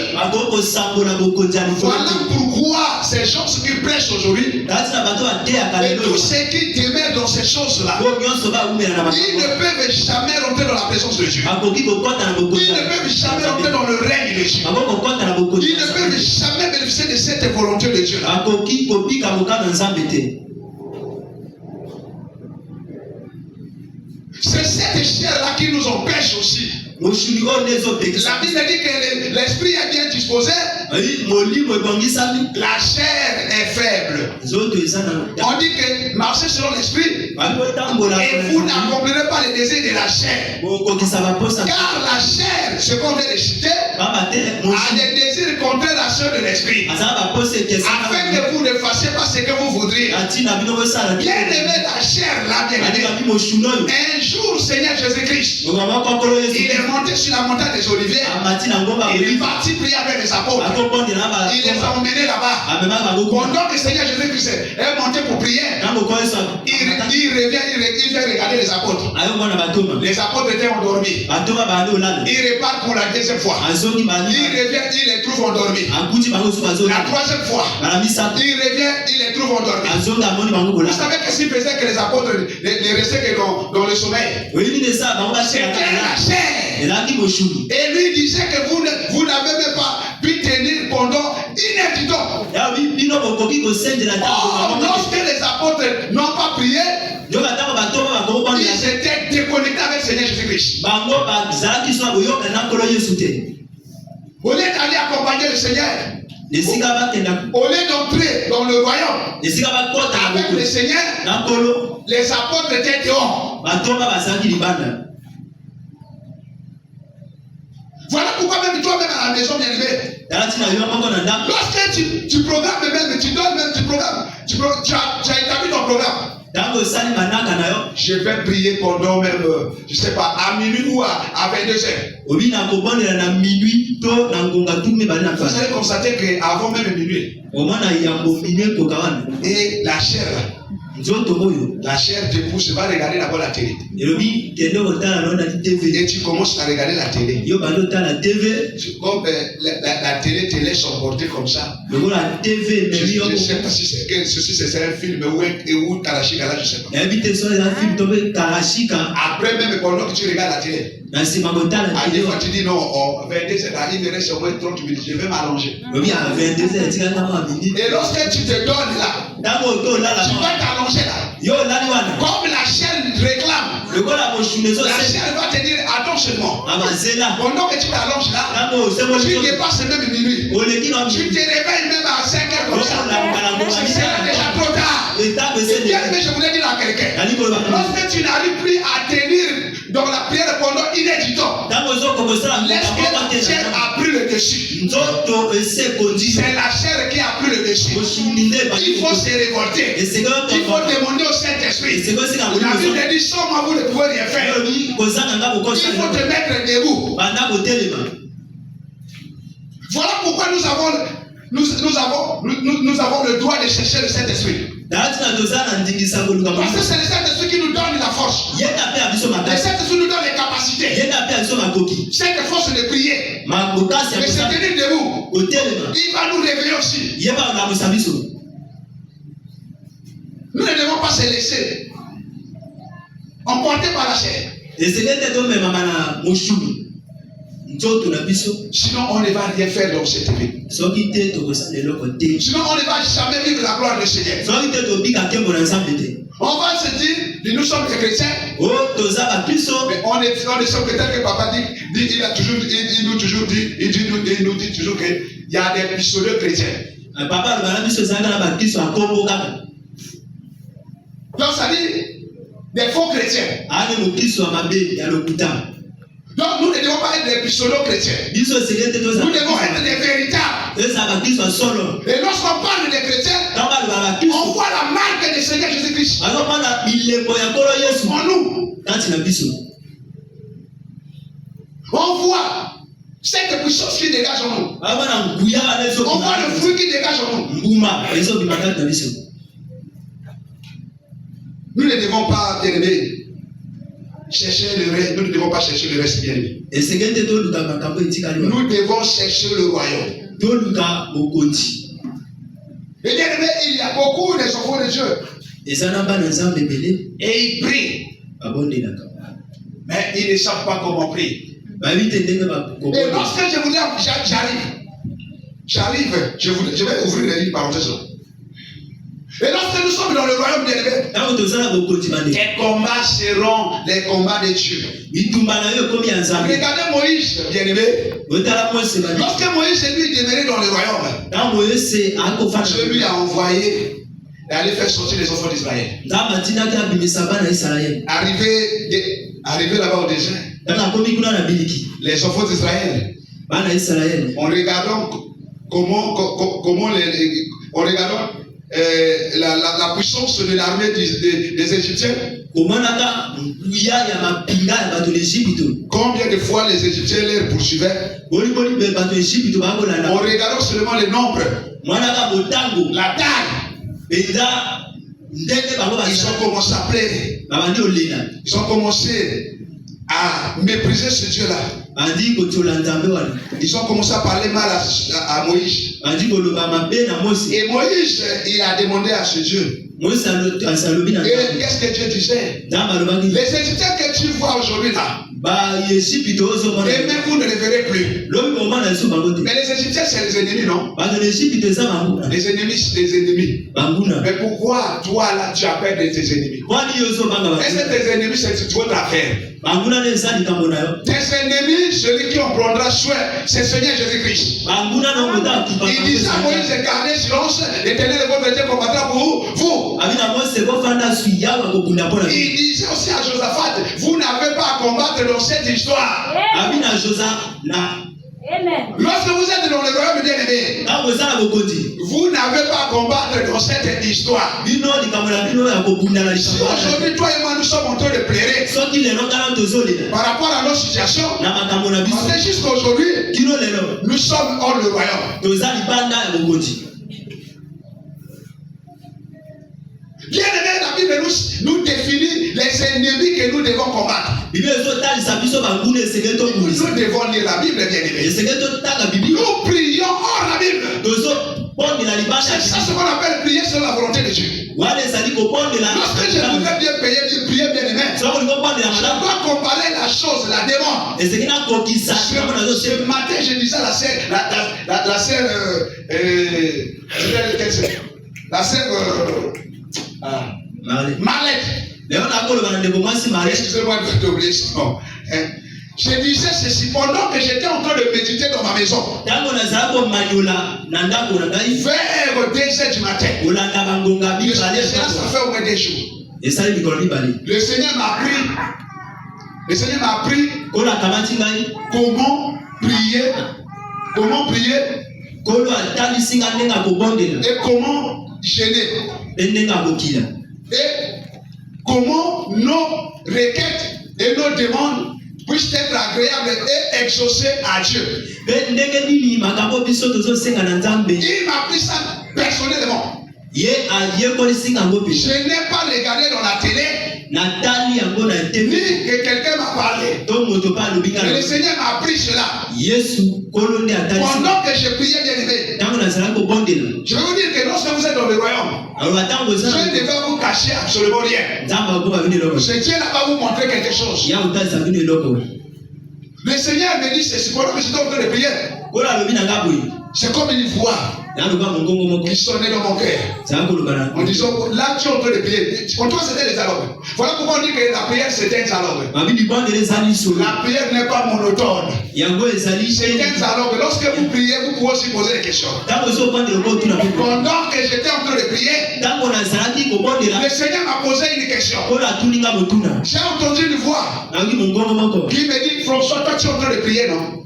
Voilà pourquoi ces gens qui prêchent aujourd'hui, et tous ceux qui demeurent dans ces choses-là, ils ne peuvent jamais rentrer dans la présence de Dieu. Ils ne peuvent jamais rentrer dans le règne de Dieu. Ils ne peuvent jamais bénéficier de cette volonté de Dieu là. C'est cette chair-là qui nous empêche aussi. La Bible dit que l'esprit est bien disposé. La chair est faible. On dit que marchez selon l'esprit et vous n'accomplirez pas les désirs de la chair. Car la chair, ce qu'on vient de citer, a des désirs contraires à ceux de l'esprit. Afin que vous ne fassiez pas ce que vous voudriez. Bien aimé, la chair là, bien aimé. Un jour, Seigneur Jésus-Christ, il est monté sur la montagne des Oliviers. Il est parti prier avec les apôtres. Il les a emmenés là-bas. Pendant que Seigneur Jésus-Christ est monté pour prier, il revient, il vient regarder les apôtres. Les apôtres étaient endormis. Il repart pour la deuxième fois. Il revient, il les trouve endormis. La troisième fois, il revient, il les trouve endormis. Vous savez qu'est-ce qui faisait que les apôtres ne restaient que dans le sommeil? C'était la chair. Et lui disait que vous n'avez même pas pu tenir pendant une heure. Lorsque les apôtres n'ont pas prié, ils étaient déconnectés avec le Seigneur Jésus-Christ. Au lieu d'aller accompagner le Seigneur, au lieu d'entrer dans le royaume avec le Seigneur, les apôtres étaient dehors. Voilà pourquoi même toi-même à la maison bien aimé, lorsque tu programmes même, tu donnes même, tu as établi ton programme. Je vais prier pendant même, je ne sais pas, à minuit ou à 22h. Vous allez constater qu'avant même minuit, et la chair La chair te pousse, va regarder d'abord la télé. Et tu commences à regarder la télé. Comme la télé te laisse emporter comme ça. Je ne sais pas si c'est un film ou Tarashika, là, je ne sais pas. Après, même pendant que tu regardes la télé, à des fois tu dis non, 22h, il me reste au moins 30 minutes, je vais m'allonger. Et lorsque tu te donnes là, tu vas t'allonger là. Comme la chair réclame, la chair va te dire attends seulement. Pendant que tu t'allonges là, tu dépasses même minuit. Tu te réveilles même à 5h comme ça. C'est déjà trop tard. Bien, mais je voulais dire à quelqu'un, lorsque tu n'arrives plus à tenir dans la prière pendant une heure du temps, laisse que la chair a pris le dessus. C'est la chair qui a pris le dessus. Il faut se révolter. Il faut demander au Saint-Esprit. La Bible dit sans moi vous ne pouvez rien faire. Il faut te mettre debout. Voilà pourquoi nous avons le droit de chercher le Saint-Esprit. Parce que c'est le Saint-Esprit qui nous donne la force. Le Saint-Esprit nous donne les capacités. Cette force de prier, de se tenir debout, il va nous réveiller aussi. Nous ne devons pas se laisser emporter par la chair. Sinon on ne va rien faire dans cette vie. Sinon on ne va jamais vivre la gloire du Seigneur. On va se dire, nous sommes des chrétiens, mais on est sommes chrétiens que papa dit, il nous dit toujours qu'il y a des pistolets chrétiens. Donc ça dit des faux chrétiens. Donc nous ne devons pas être des pistolets chrétiens. Nous devons être des véritables. Et lorsqu'on parle des chrétiens, on voit la marque du Seigneur Jésus-Christ en nous. On voit cette puissance qui dégage en nous. On voit le fruit qui dégage en nous. Nous ne devons pas, bien aimés, chercher le reste. Nous ne devons pas chercher le reste, bien aimé. Nous devons chercher le royaume. Et bien aimé, il y a beaucoup des enfants de Dieu. Et ils prient. Mais ils ne savent pas comment prier. Et lorsque j'arrive, je vais ouvrir une parenthèse là. Et lorsque nous sommes dans le royaume des élevé, les combats seront les combats de Dieu. Regardez Moïse, bien aimé. Lorsque Moïse lui demeurait dans le royaume, Dieu lui a envoyé d'aller faire sortir les enfants d'Israël. Arrivé là-bas au désert, les enfants d'Israël, en regardant la puissance de l'armée des Égyptiens. Combien de fois les Égyptiens les poursuivaient? En regardant seulement le nombre, la taille, ils ont commencé à pleurer. Ils ont commencé à mépriser ce Dieu-là. Ils ont commencé à parler mal à Moïse. Et Moïse, il a demandé à ce Dieu. Et qu'est-ce que Dieu disait? Les Égyptiens que tu vois aujourd'hui là, et même vous ne les verrez plus. Mais les Égyptiens, c'est les ennemis, non? Les ennemis, c'est des ennemis. Mais pourquoi toi là, tu as peur de tes ennemis? Est-ce que tes ennemis, c'est votre affaire? Tes ennemis, celui qui en prendra soin, c'est le Seigneur Jésus-Christ. Il disait à Moïse de garder silence, l'Éternel de votre Dieu combattra pour vous. Il disait aussi à Josaphat, vous n'avez pas à combattre dans cette histoire. Lorsque vous êtes dans le royaume bien-aimé, vous n'avez pas à combattre dans cette histoire. Si aujourd'hui toi et moi nous sommes en train de pleurer par rapport à nos situations, c'est jusqu'aujourd'hui nous sommes hors le royaume. Bien aimé, la Bible nous définit les ennemis que nous devons combattre. Nous devons lire la Bible, bien aimé. Nous prions hors la Bible. C'est ça ce qu'on appelle prier sur la volonté de Dieu. Lorsque je voudrais bien prier bien aimé, je dois comparer la chose, la demande. Ce matin, je disais à la sœur, Marlette. Excusez-moi de t'oublier son nom. Je disais ceci pendant que j'étais en train de méditer dans ma maison. Vers 2h du matin. Ça fait au moins des jours. Le Seigneur m'a appris comment prier. Et comment gêner. Et comment nos requêtes et nos demandes puissent être agréables et exaucées à Dieu. Il m'a appris ça personnellement. Je n'ai pas regardé dans la télé, ni que quelqu'un m'a parlé. Mais le Seigneur m'a appris cela. Pendant que je priais bien aimé, je vais vous dire que lorsque vous êtes dans le royaume, Dieu ne va vous cacher absolument rien. Ce Dieu n'a pas vous montrer quelque chose. Le Seigneur me dit ceci pendant que j'étais en train de prier. C'est comme une voix qui sonnait dans mon cœur. En disant, là tu es en train de prier. Pour toi c'était les dialogues. Voilà pourquoi on dit que la prière c'est un dialogue. La prière n'est pas monotone. C'est un dialogue. Lorsque vous priez, vous pouvez aussi poser des questions. Pendant que j'étais en train de prier, le Seigneur m'a posé une question. J'ai entendu une voix qui me dit, François, toi tu es en train de prier, non?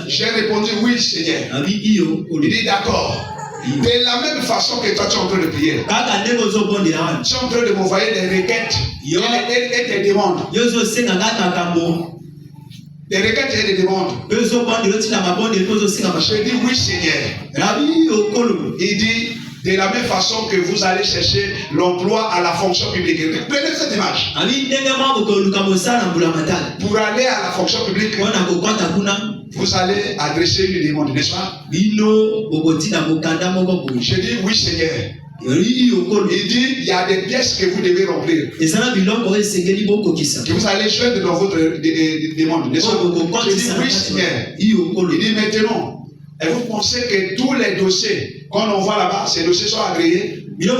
J'ai répondu oui, Seigneur. Il dit d'accord. De la même façon que toi tu es en train de prier. Tu es en train de m'envoyer des requêtes et des demandes. Des requêtes et des demandes. J'ai dit oui, Seigneur. Il dit de la même façon que vous allez chercher l'emploi à la fonction publique. Prenez cette image. Pour aller à la fonction publique, vous allez adresser une demande, n'est-ce pas? J'ai dit oui, Seigneur. Il dit il y a des pièces que vous devez remplir. Que vous allez joindre dans votre demande, n'est-ce pas? J'ai dit oui, Seigneur. Il dit maintenant. Et vous pensez que tous les dossiers qu'on envoie là-bas, ces dossiers sont agréés? Je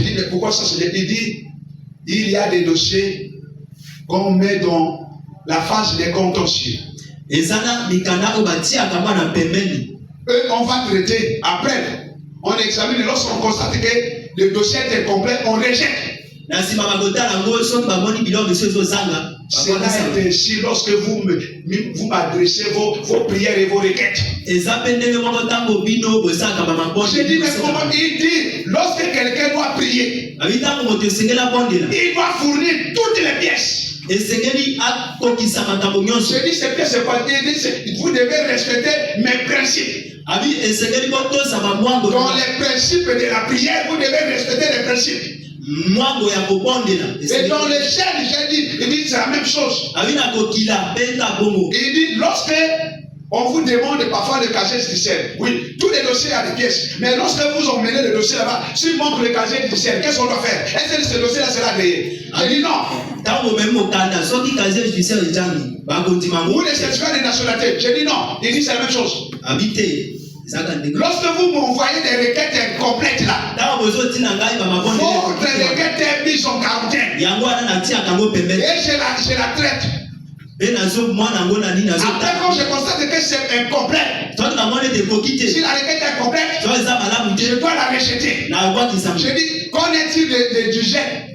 dis, mais pourquoi ça se dit? Il dit, il y a des dossiers qu'on met dans la phase des contentieux. Eux, on va traiter après. On examine, lorsqu'on constate que le dossier est incomplet, on rejette. Cela est ainsi lorsque vous m'adressez vos prières et vos requêtes. J'ai dit, mais comment il dit, lorsque quelqu'un doit prier, il doit fournir toutes les pièces. J'ai dit, ces pièces, c'est quoi? Vous devez respecter mes principes. Dans les principes de la prière, vous devez respecter les principes. Et dans les chaînes, j'ai dit, il dit c'est la même chose. Il dit, lorsque on vous demande parfois le casier judiciaire, oui, tous les dossiers à des pièces, mais lorsque vous emmenez le dossier là-bas, s'il manque le casier judiciaire, qu'est-ce qu'on doit faire? Est-ce que ce dossier-là sera agréé? J'ai dit non. Ou les certificats de nationalité, j'ai dit non. Il dit c'est la même chose. Lorsque vous m'envoyez des requêtes incomplètes là, votre requête est mise en quarantaine. Et je la traite. Après, quand je constate que c'est incomplet, si la requête est incomplète, je dois la rejeter. Je dis, qu'en est-il du gel?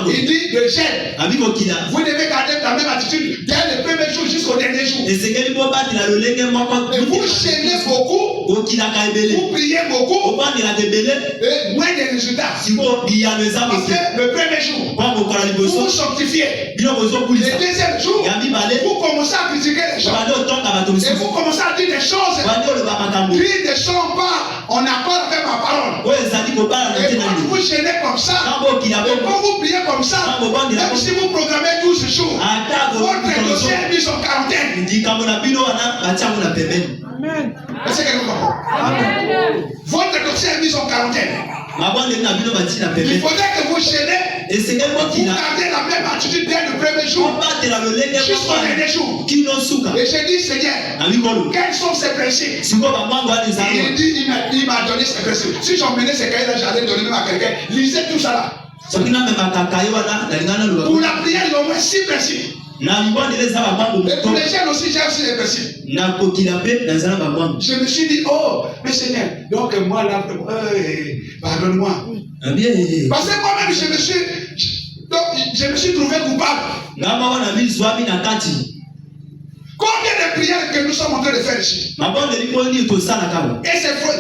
Il dit, le gel, vous devez garder la même attitude dès le premier jour jusqu'au dernier jour. Et vous chaînez beaucoup, vous priez beaucoup, et moins de résultats. Parce que le premier jour, vous vous sanctifiez. Le deuxième jour, vous commencez à critiquer les gens. Et vous commencez à dire des choses qui ne sont pas en accord avec ma parole. Et quand vous chaînez comme ça, et quand vous priez comme ça, même si vous programmez 12 jours, votre dossier est mis en quarantaine. Amen. Est-ce que vous comprenez? Votre dossier est mis en quarantaine. Il faudrait que vous chaînez, vous gardez la même attitude dès le premier jour jusqu'au dernier jour. Et j'ai dit, Seigneur, quels sont ces principes? Il dit, il m'a donné ces principes. Si j'emmenais ces cahiers-là, j'allais donner même à quelqu'un. Lisez tout ça là. Pour la prière, il y a au moins 6 principes. Et pour les jeunes aussi, j'ai aussi des principes. Je me suis dit, oh, mais Seigneur, donc moi là, pardonne-moi. Parce que moi-même, je me suis trouvé coupable. Combien de prières que nous sommes en train de faire ici? Et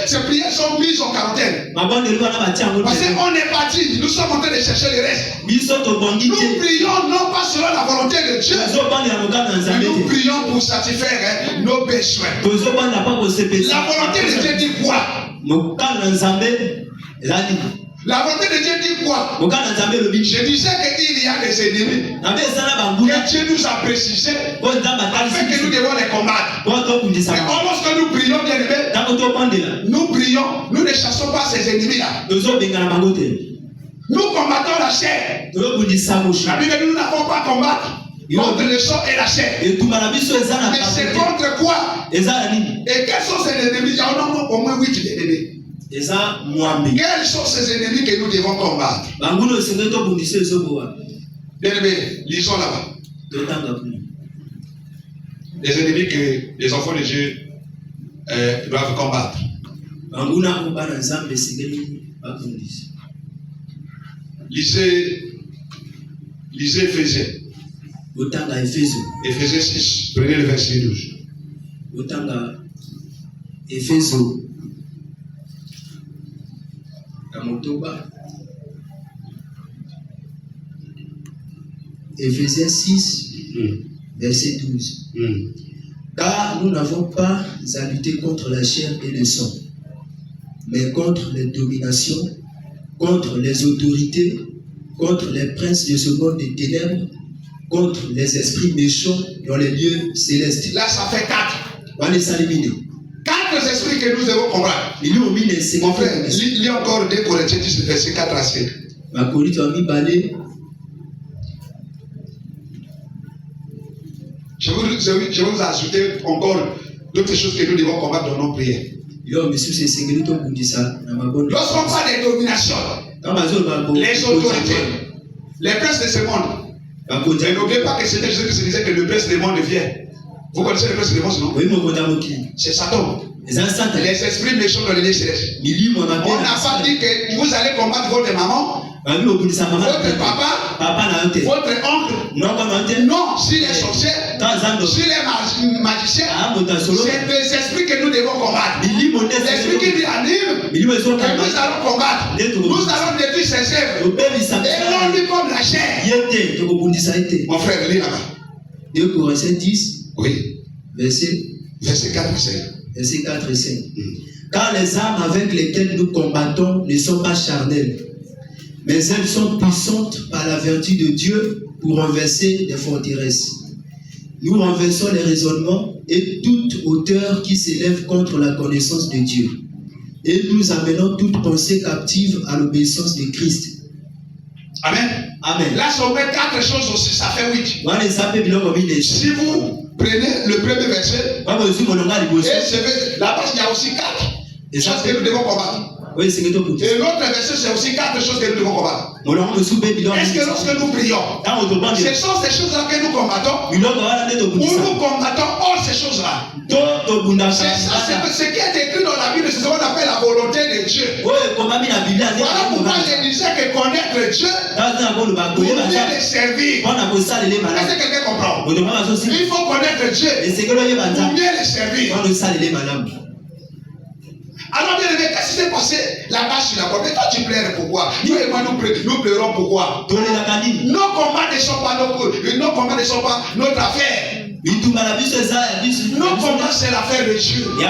ces prières sont mises en quarantaine. Parce qu'on est parti, nous sommes en train de chercher le reste. Nous prions non pas selon la volonté de Dieu, mais nous prions pour satisfaire nos besoins. La volonté de Dieu dit quoi? La volonté de Dieu dit quoi? Je disais qu'il y a des ennemis que Dieu nous a précisé afin que nous devons les combattre. Mais lorsque nous prions, bien aimé, nous prions, nous ne chassons pas ces ennemis-là. Nous combattons la chair. La Bible dit nous n'avons pas à combattre contre le sang et la chair. Mais c'est contre quoi? Et quels sont ces ennemis? Il y en a au moins 8 ennemis. Quels sont ces ennemis que nous devons combattre? Bien aimé, lisons là-bas. Les ennemis que les enfants de Dieu doivent combattre. Lisez Éphésiens. Éphésiens 6, prenez le verset 12. Éphésiens 6, verset 12. Car nous n'avons pas à lutter contre la chair et le sang, mais contre les dominations, contre les autorités, contre les princes de ce monde des ténèbres, contre les esprits méchants dans les lieux célestes. Là, ça fait 4. 4 esprits que nous devons combattre. Mon frère, lis encore 2 Corinthiens 10, verset 4 à 5. Je vais vous ajouter encore d'autres choses que nous devons combattre dans nos prières. Lorsqu'on parle des dominations, les autorités, les princes de ce monde, mais n'oubliez pas que c'était Jésus qui se disait que le prince du monde vient. Vous connaissez le prince du monde, non? C'est Satan. Les esprits méchants dans les lieux célestes. On n'a pas dit que vous allez combattre votre maman, votre papa, votre oncle. Non, si les sorciers, si les magiciens, c'est des esprits que nous devons combattre. L'esprit qui nous anime, que nous allons combattre. Nous allons détruire ses œuvres. Et non lui comme la chair. Mon frère, lis là-bas. 2 Corinthiens 10, oui. Verset 4 et 5. Verset 4 et 5. Car les armes avec lesquelles nous combattons ne sont pas charnelles, mais elles sont puissantes par la vertu de Dieu pour renverser des forteresses. Nous renversons les raisonnements et toute hauteur qui s'élève contre la connaissance de Dieu. Et nous amenons toute pensée captive à l'obéissance de Christ. Amen. Amen. Là, si on met 4 choses aussi, ça fait 8. Si vous prenez le premier verset, et là-bas, il y a aussi 4 choses que nous devons combattre. Et l'autre verset, c'est aussi 4 choses que nous devons combattre. Est-ce que lorsque nous prions, ce sont ces choses-là que nous combattons, ou nous combattons hors ces choses-là? C'est ça, c'est ce qui est écrit dans la Bible, c'est ce qu'on appelle la volonté de Dieu. Voilà pourquoi je disais que connaître Dieu pour mieux le servir. Est-ce que quelqu'un comprend? Il faut connaître Dieu pour mieux le servir. Alors bien aimé, qu'est-ce qui s'est passé là-bas sur la croix? Mais toi tu pleures pourquoi? Toi et moi nous pleurons pourquoi? Nos combats ne sont pas notre affaire. Nos combats c'est l'affaire de Dieu. Le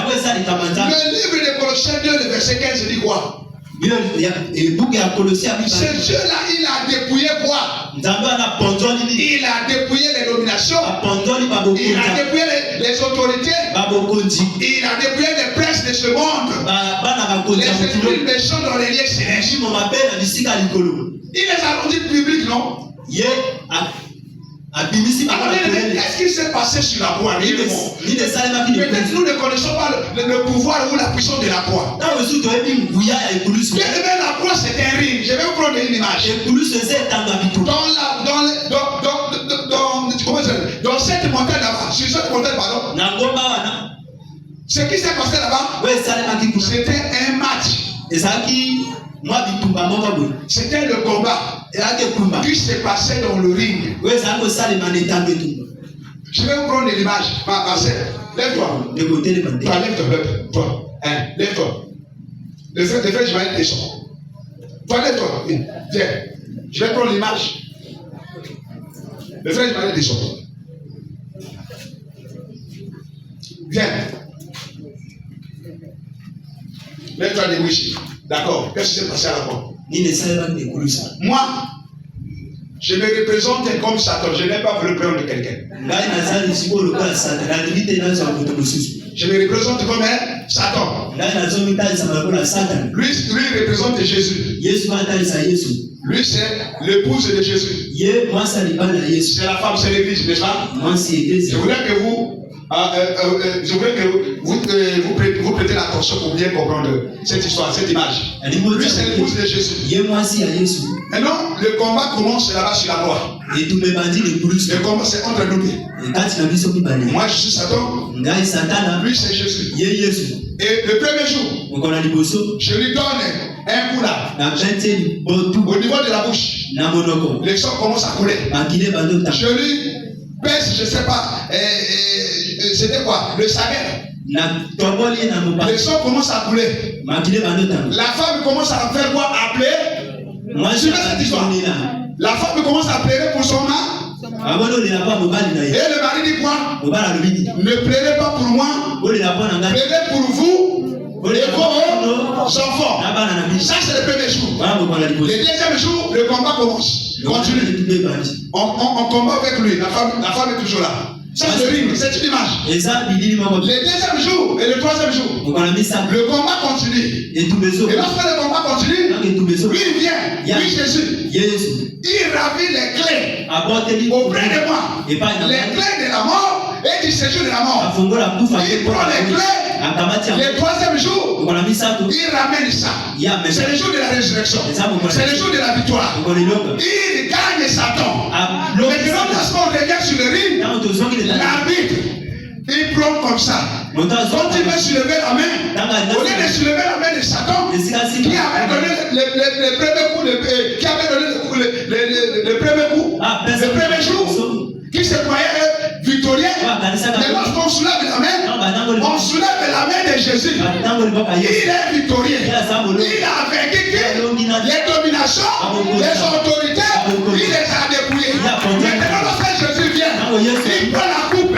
livre de Colossiens 2, le verset 15 dit quoi? Ce Dieu-là, il a dépouillé quoi? Il a dépouillé les dominations. Il a dépouillé les autorités. Il a dépouillé les princes de ce monde. Les esprits méchants dans les lieux célestes. Il les a rendus publics, non? Alors, qu'est-ce qui s'est passé sur la croix? Peut-être nous ne connaissons pas le pouvoir ou la puissance de la croix. La croix, c'est un ring. Je vais vous prendre une image. Dans cette montagne là-bas, sur cette montagne, pardon, ce qui s'est passé là-bas, c'était un match. C'était le combat qui s'est passé dans le ring. Je vais vous prendre l'image. Ma sœur, lève-toi. Toi, lève-toi. Toi, lève-toi. Le frère, je vais être descendre. Toi, lève-toi. Viens. Je vais prendre l'image. Le frère, je vais être descendre. Viens. Lève-toi débouché. D'accord. Qu'est-ce qui s'est passé à la croix? Moi, je me représente comme Satan. Je n'ai pas voulu prendre quelqu'un. Je me représente comme un Satan. Lui représente Jésus. Lui, c'est l'épouse de Jésus. C'est la femme, c'est l'église, n'est-ce pas? Je voudrais que vous prêtez l'attention pour bien comprendre cette histoire, cette image. Lui, c'est l'épouse de Jésus. Maintenant, le combat commence là-bas sur la croix. Le combat, c'est entre nous deux. Moi, je suis Satan. Lui, c'est Jésus. Et le premier jour, je lui donne un coup là. Au niveau de la bouche, le sang commence à couler. Je lui pèse, je ne sais pas, c'était quoi? Le salaire. Le sang commence à couler. La femme commence à faire quoi? Appeler. Suivez cette histoire. La femme commence à pleurer pour son mari. Et le mari dit quoi? Ne pleurez pas pour moi. Pleurez pour vous et vos enfants. Ça, c'est le premier jour. Le deuxième jour, le combat commence. Continue. On combat avec lui. La femme est toujours là. Ça, c'est le ring, c'est une image. Le deuxième jour et le troisième jour, le combat continue. Et lorsque le combat continue, lui vient, lui Jésus, il ravit les clés auprès de moi. Les clés de la mort et du séjour de la mort. Il prend les clés. Le troisième jour, il ramène ça. C'est le jour de la résurrection. C'est le jour de la victoire. Il gagne Satan. Maintenant, lorsqu'on revient sur le ring, l'arbitre, il prend comme ça. Quand il veut soulever la main, au lieu de soulever la main de Satan, qui avait donné le premier coup, qui avait donné le premier coup, le premier jour, qui se croyait victorieux, mais lorsqu'on soulève la main, on soulève la main de Jésus. Il est victorieux. Il a vaincu les dominations, les autorités, il les a dépouillées. Maintenant, lorsque Jésus vient, il prend la coupe,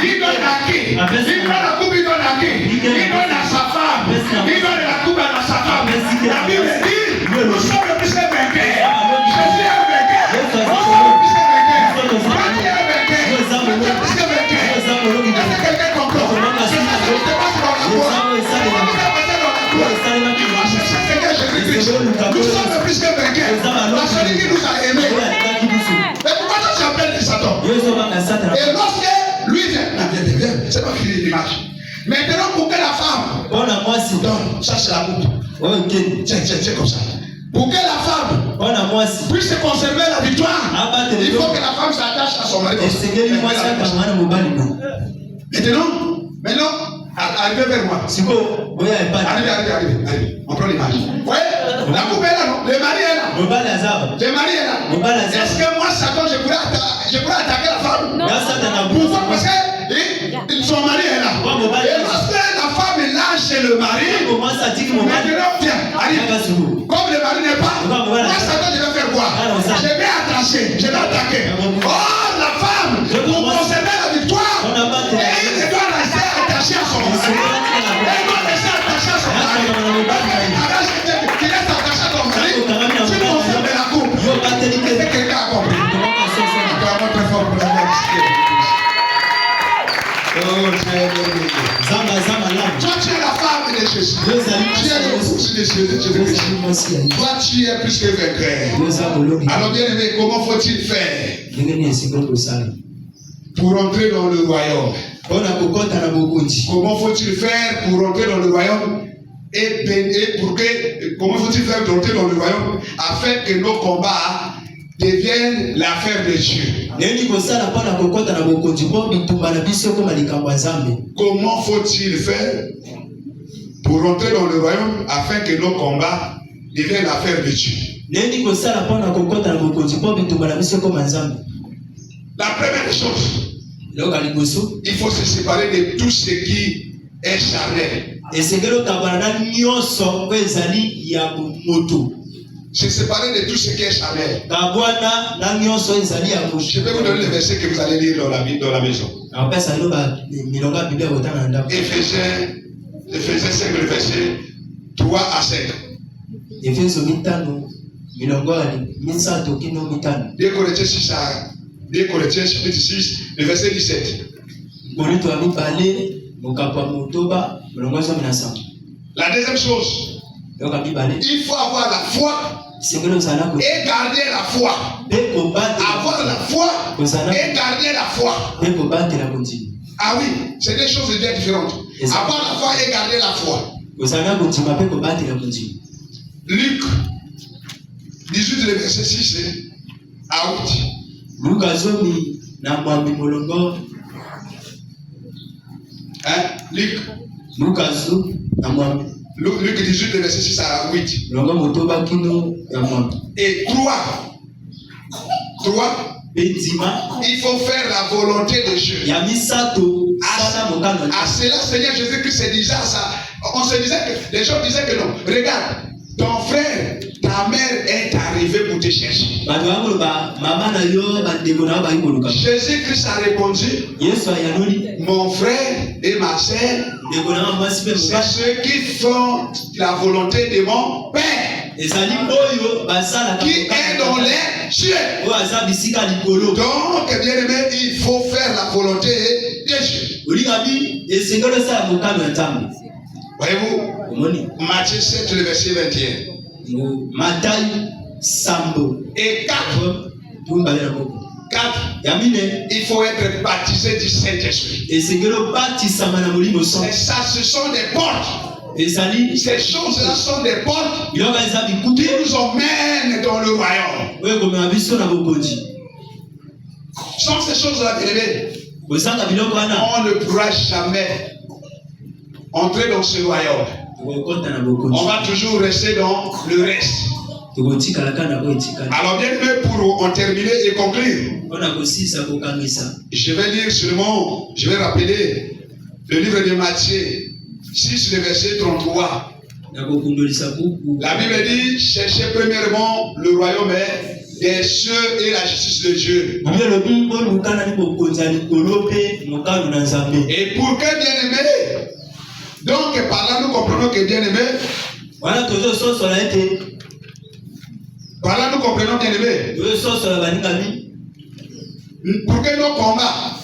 il donne à qui? Il prend la coupe, il donne à qui? Il donne à sa femme. Il donne la coupe à sa femme. La Bible dit, nous sommes le plus vainqueurs. Jésus est vainqueur. Nous sommes le plus vainqueurs. Quand il est vainqueur, nous sommes le plus vainqueurs. Est-ce que quelqu'un comprend? C'est ça qui se passe dans la croix. Il faut chercher ce que Jésus-Christ. Nous sommes le plus vainqueurs. La celui qui nous a aimés. Mais pourquoi tu t'appelles Satan? Et lorsque lui vient, c'est pas fini l'image. Maintenant, pour que la femme donne, ça c'est la coupe. Tiens, comme ça. Pour que la femme puisse conserver la victoire, il faut que la femme s'attache à son mari. Maintenant, Arrivez vers moi. Arrivez. On prend l'image. Vous voyez? La coupe est là, non? Le mari est là. Le mari est là. Est-ce que moi, Satan, je pourrais attaquer la femme? Non. Pourquoi? Parce que son mari est là. Et lorsque la femme lâche le mari, maintenant, viens, arrive. Comme le mari n'est pas, moi, Satan, je vais faire quoi? Je vais attacher, je vais attaquer. Oh, la femme, pour conserver la victoire, et elle doit rester attachée à son mari. Elle doit rester attachée à son mari. Tu restes attaché à ton mari, tu conserves la coupe. Est-ce que quelqu'un a compris? Vraiment très fort pour la mort. Toi, tu es la femme de Jésus. Tu es l'épouse de Jésus. Toi, tu es plus que vainqueur. Alors, bien aimé, comment faut-il faire pour entrer dans le royaume? Comment faut-il faire pour entrer dans le royaume? Comment faut-il faire pour entrer dans le royaume afin que nos combats deviennent l'affaire de Dieu? Comment faut-il faire pour entrer dans le royaume afin que nos combats deviennent l'affaire de Dieu? La première chose, il faut se séparer de tout ce qui est charnel. Se séparer de tout ce qui est charnel. Je vais vous donner le verset que vous allez lire dans la maison. Éphésiens 5, le verset 3 à 5. 2 Corinthiens chapitre 6, le verset 17. La deuxième chose, il faut avoir la foi et garder la foi. Avoir la foi et garder la foi. Ah oui, c'est des choses bien différentes. Avoir la foi et garder la foi. Luc 18, le verset 6 à 8. Luc 18, le verset 6 à 8. Et 3. Il faut faire la volonté de Dieu. À cela, Seigneur Jésus-Christ, c'est déjà ça. On se disait que les gens disaient que non. Regarde, ton frère, ta mère est arrivée pour te chercher. Jésus-Christ a répondu, mon frère et ma sœur, c'est ceux qui font la volonté de mon Père qui est dans les cieux. Donc, bien aimé, il faut faire la volonté de Dieu. Voyez-vous, Matthieu 7, le verset 21. Et 4. Il faut être baptisé du Saint-Esprit. Et ça, ce sont des portes. Ces choses-là sont des portes qui nous emmènent dans le royaume. Sans ces choses-là, on ne pourra jamais entrer dans ce royaume. On va toujours rester dans le reste. Alors bien aimé, pour en terminer et conclure, je vais lire seulement, je vais rappeler le livre de Matthieu 6, le verset 33. La Bible dit, cherchez premièrement le royaume des cieux et la justice de Dieu. Et pour que bien aimé, donc par là nous comprenons que bien aimé, par là nous comprenons bien aimé, pour que nos combats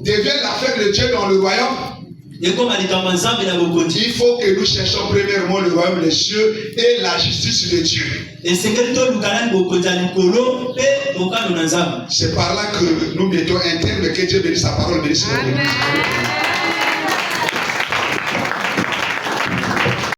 deviennent l'affaire de Dieu dans le royaume, il faut que nous cherchions premièrement le royaume des cieux et la justice de Dieu. C'est par là que nous mettons un terme, que Dieu bénisse sa parole, bénisse notre Église.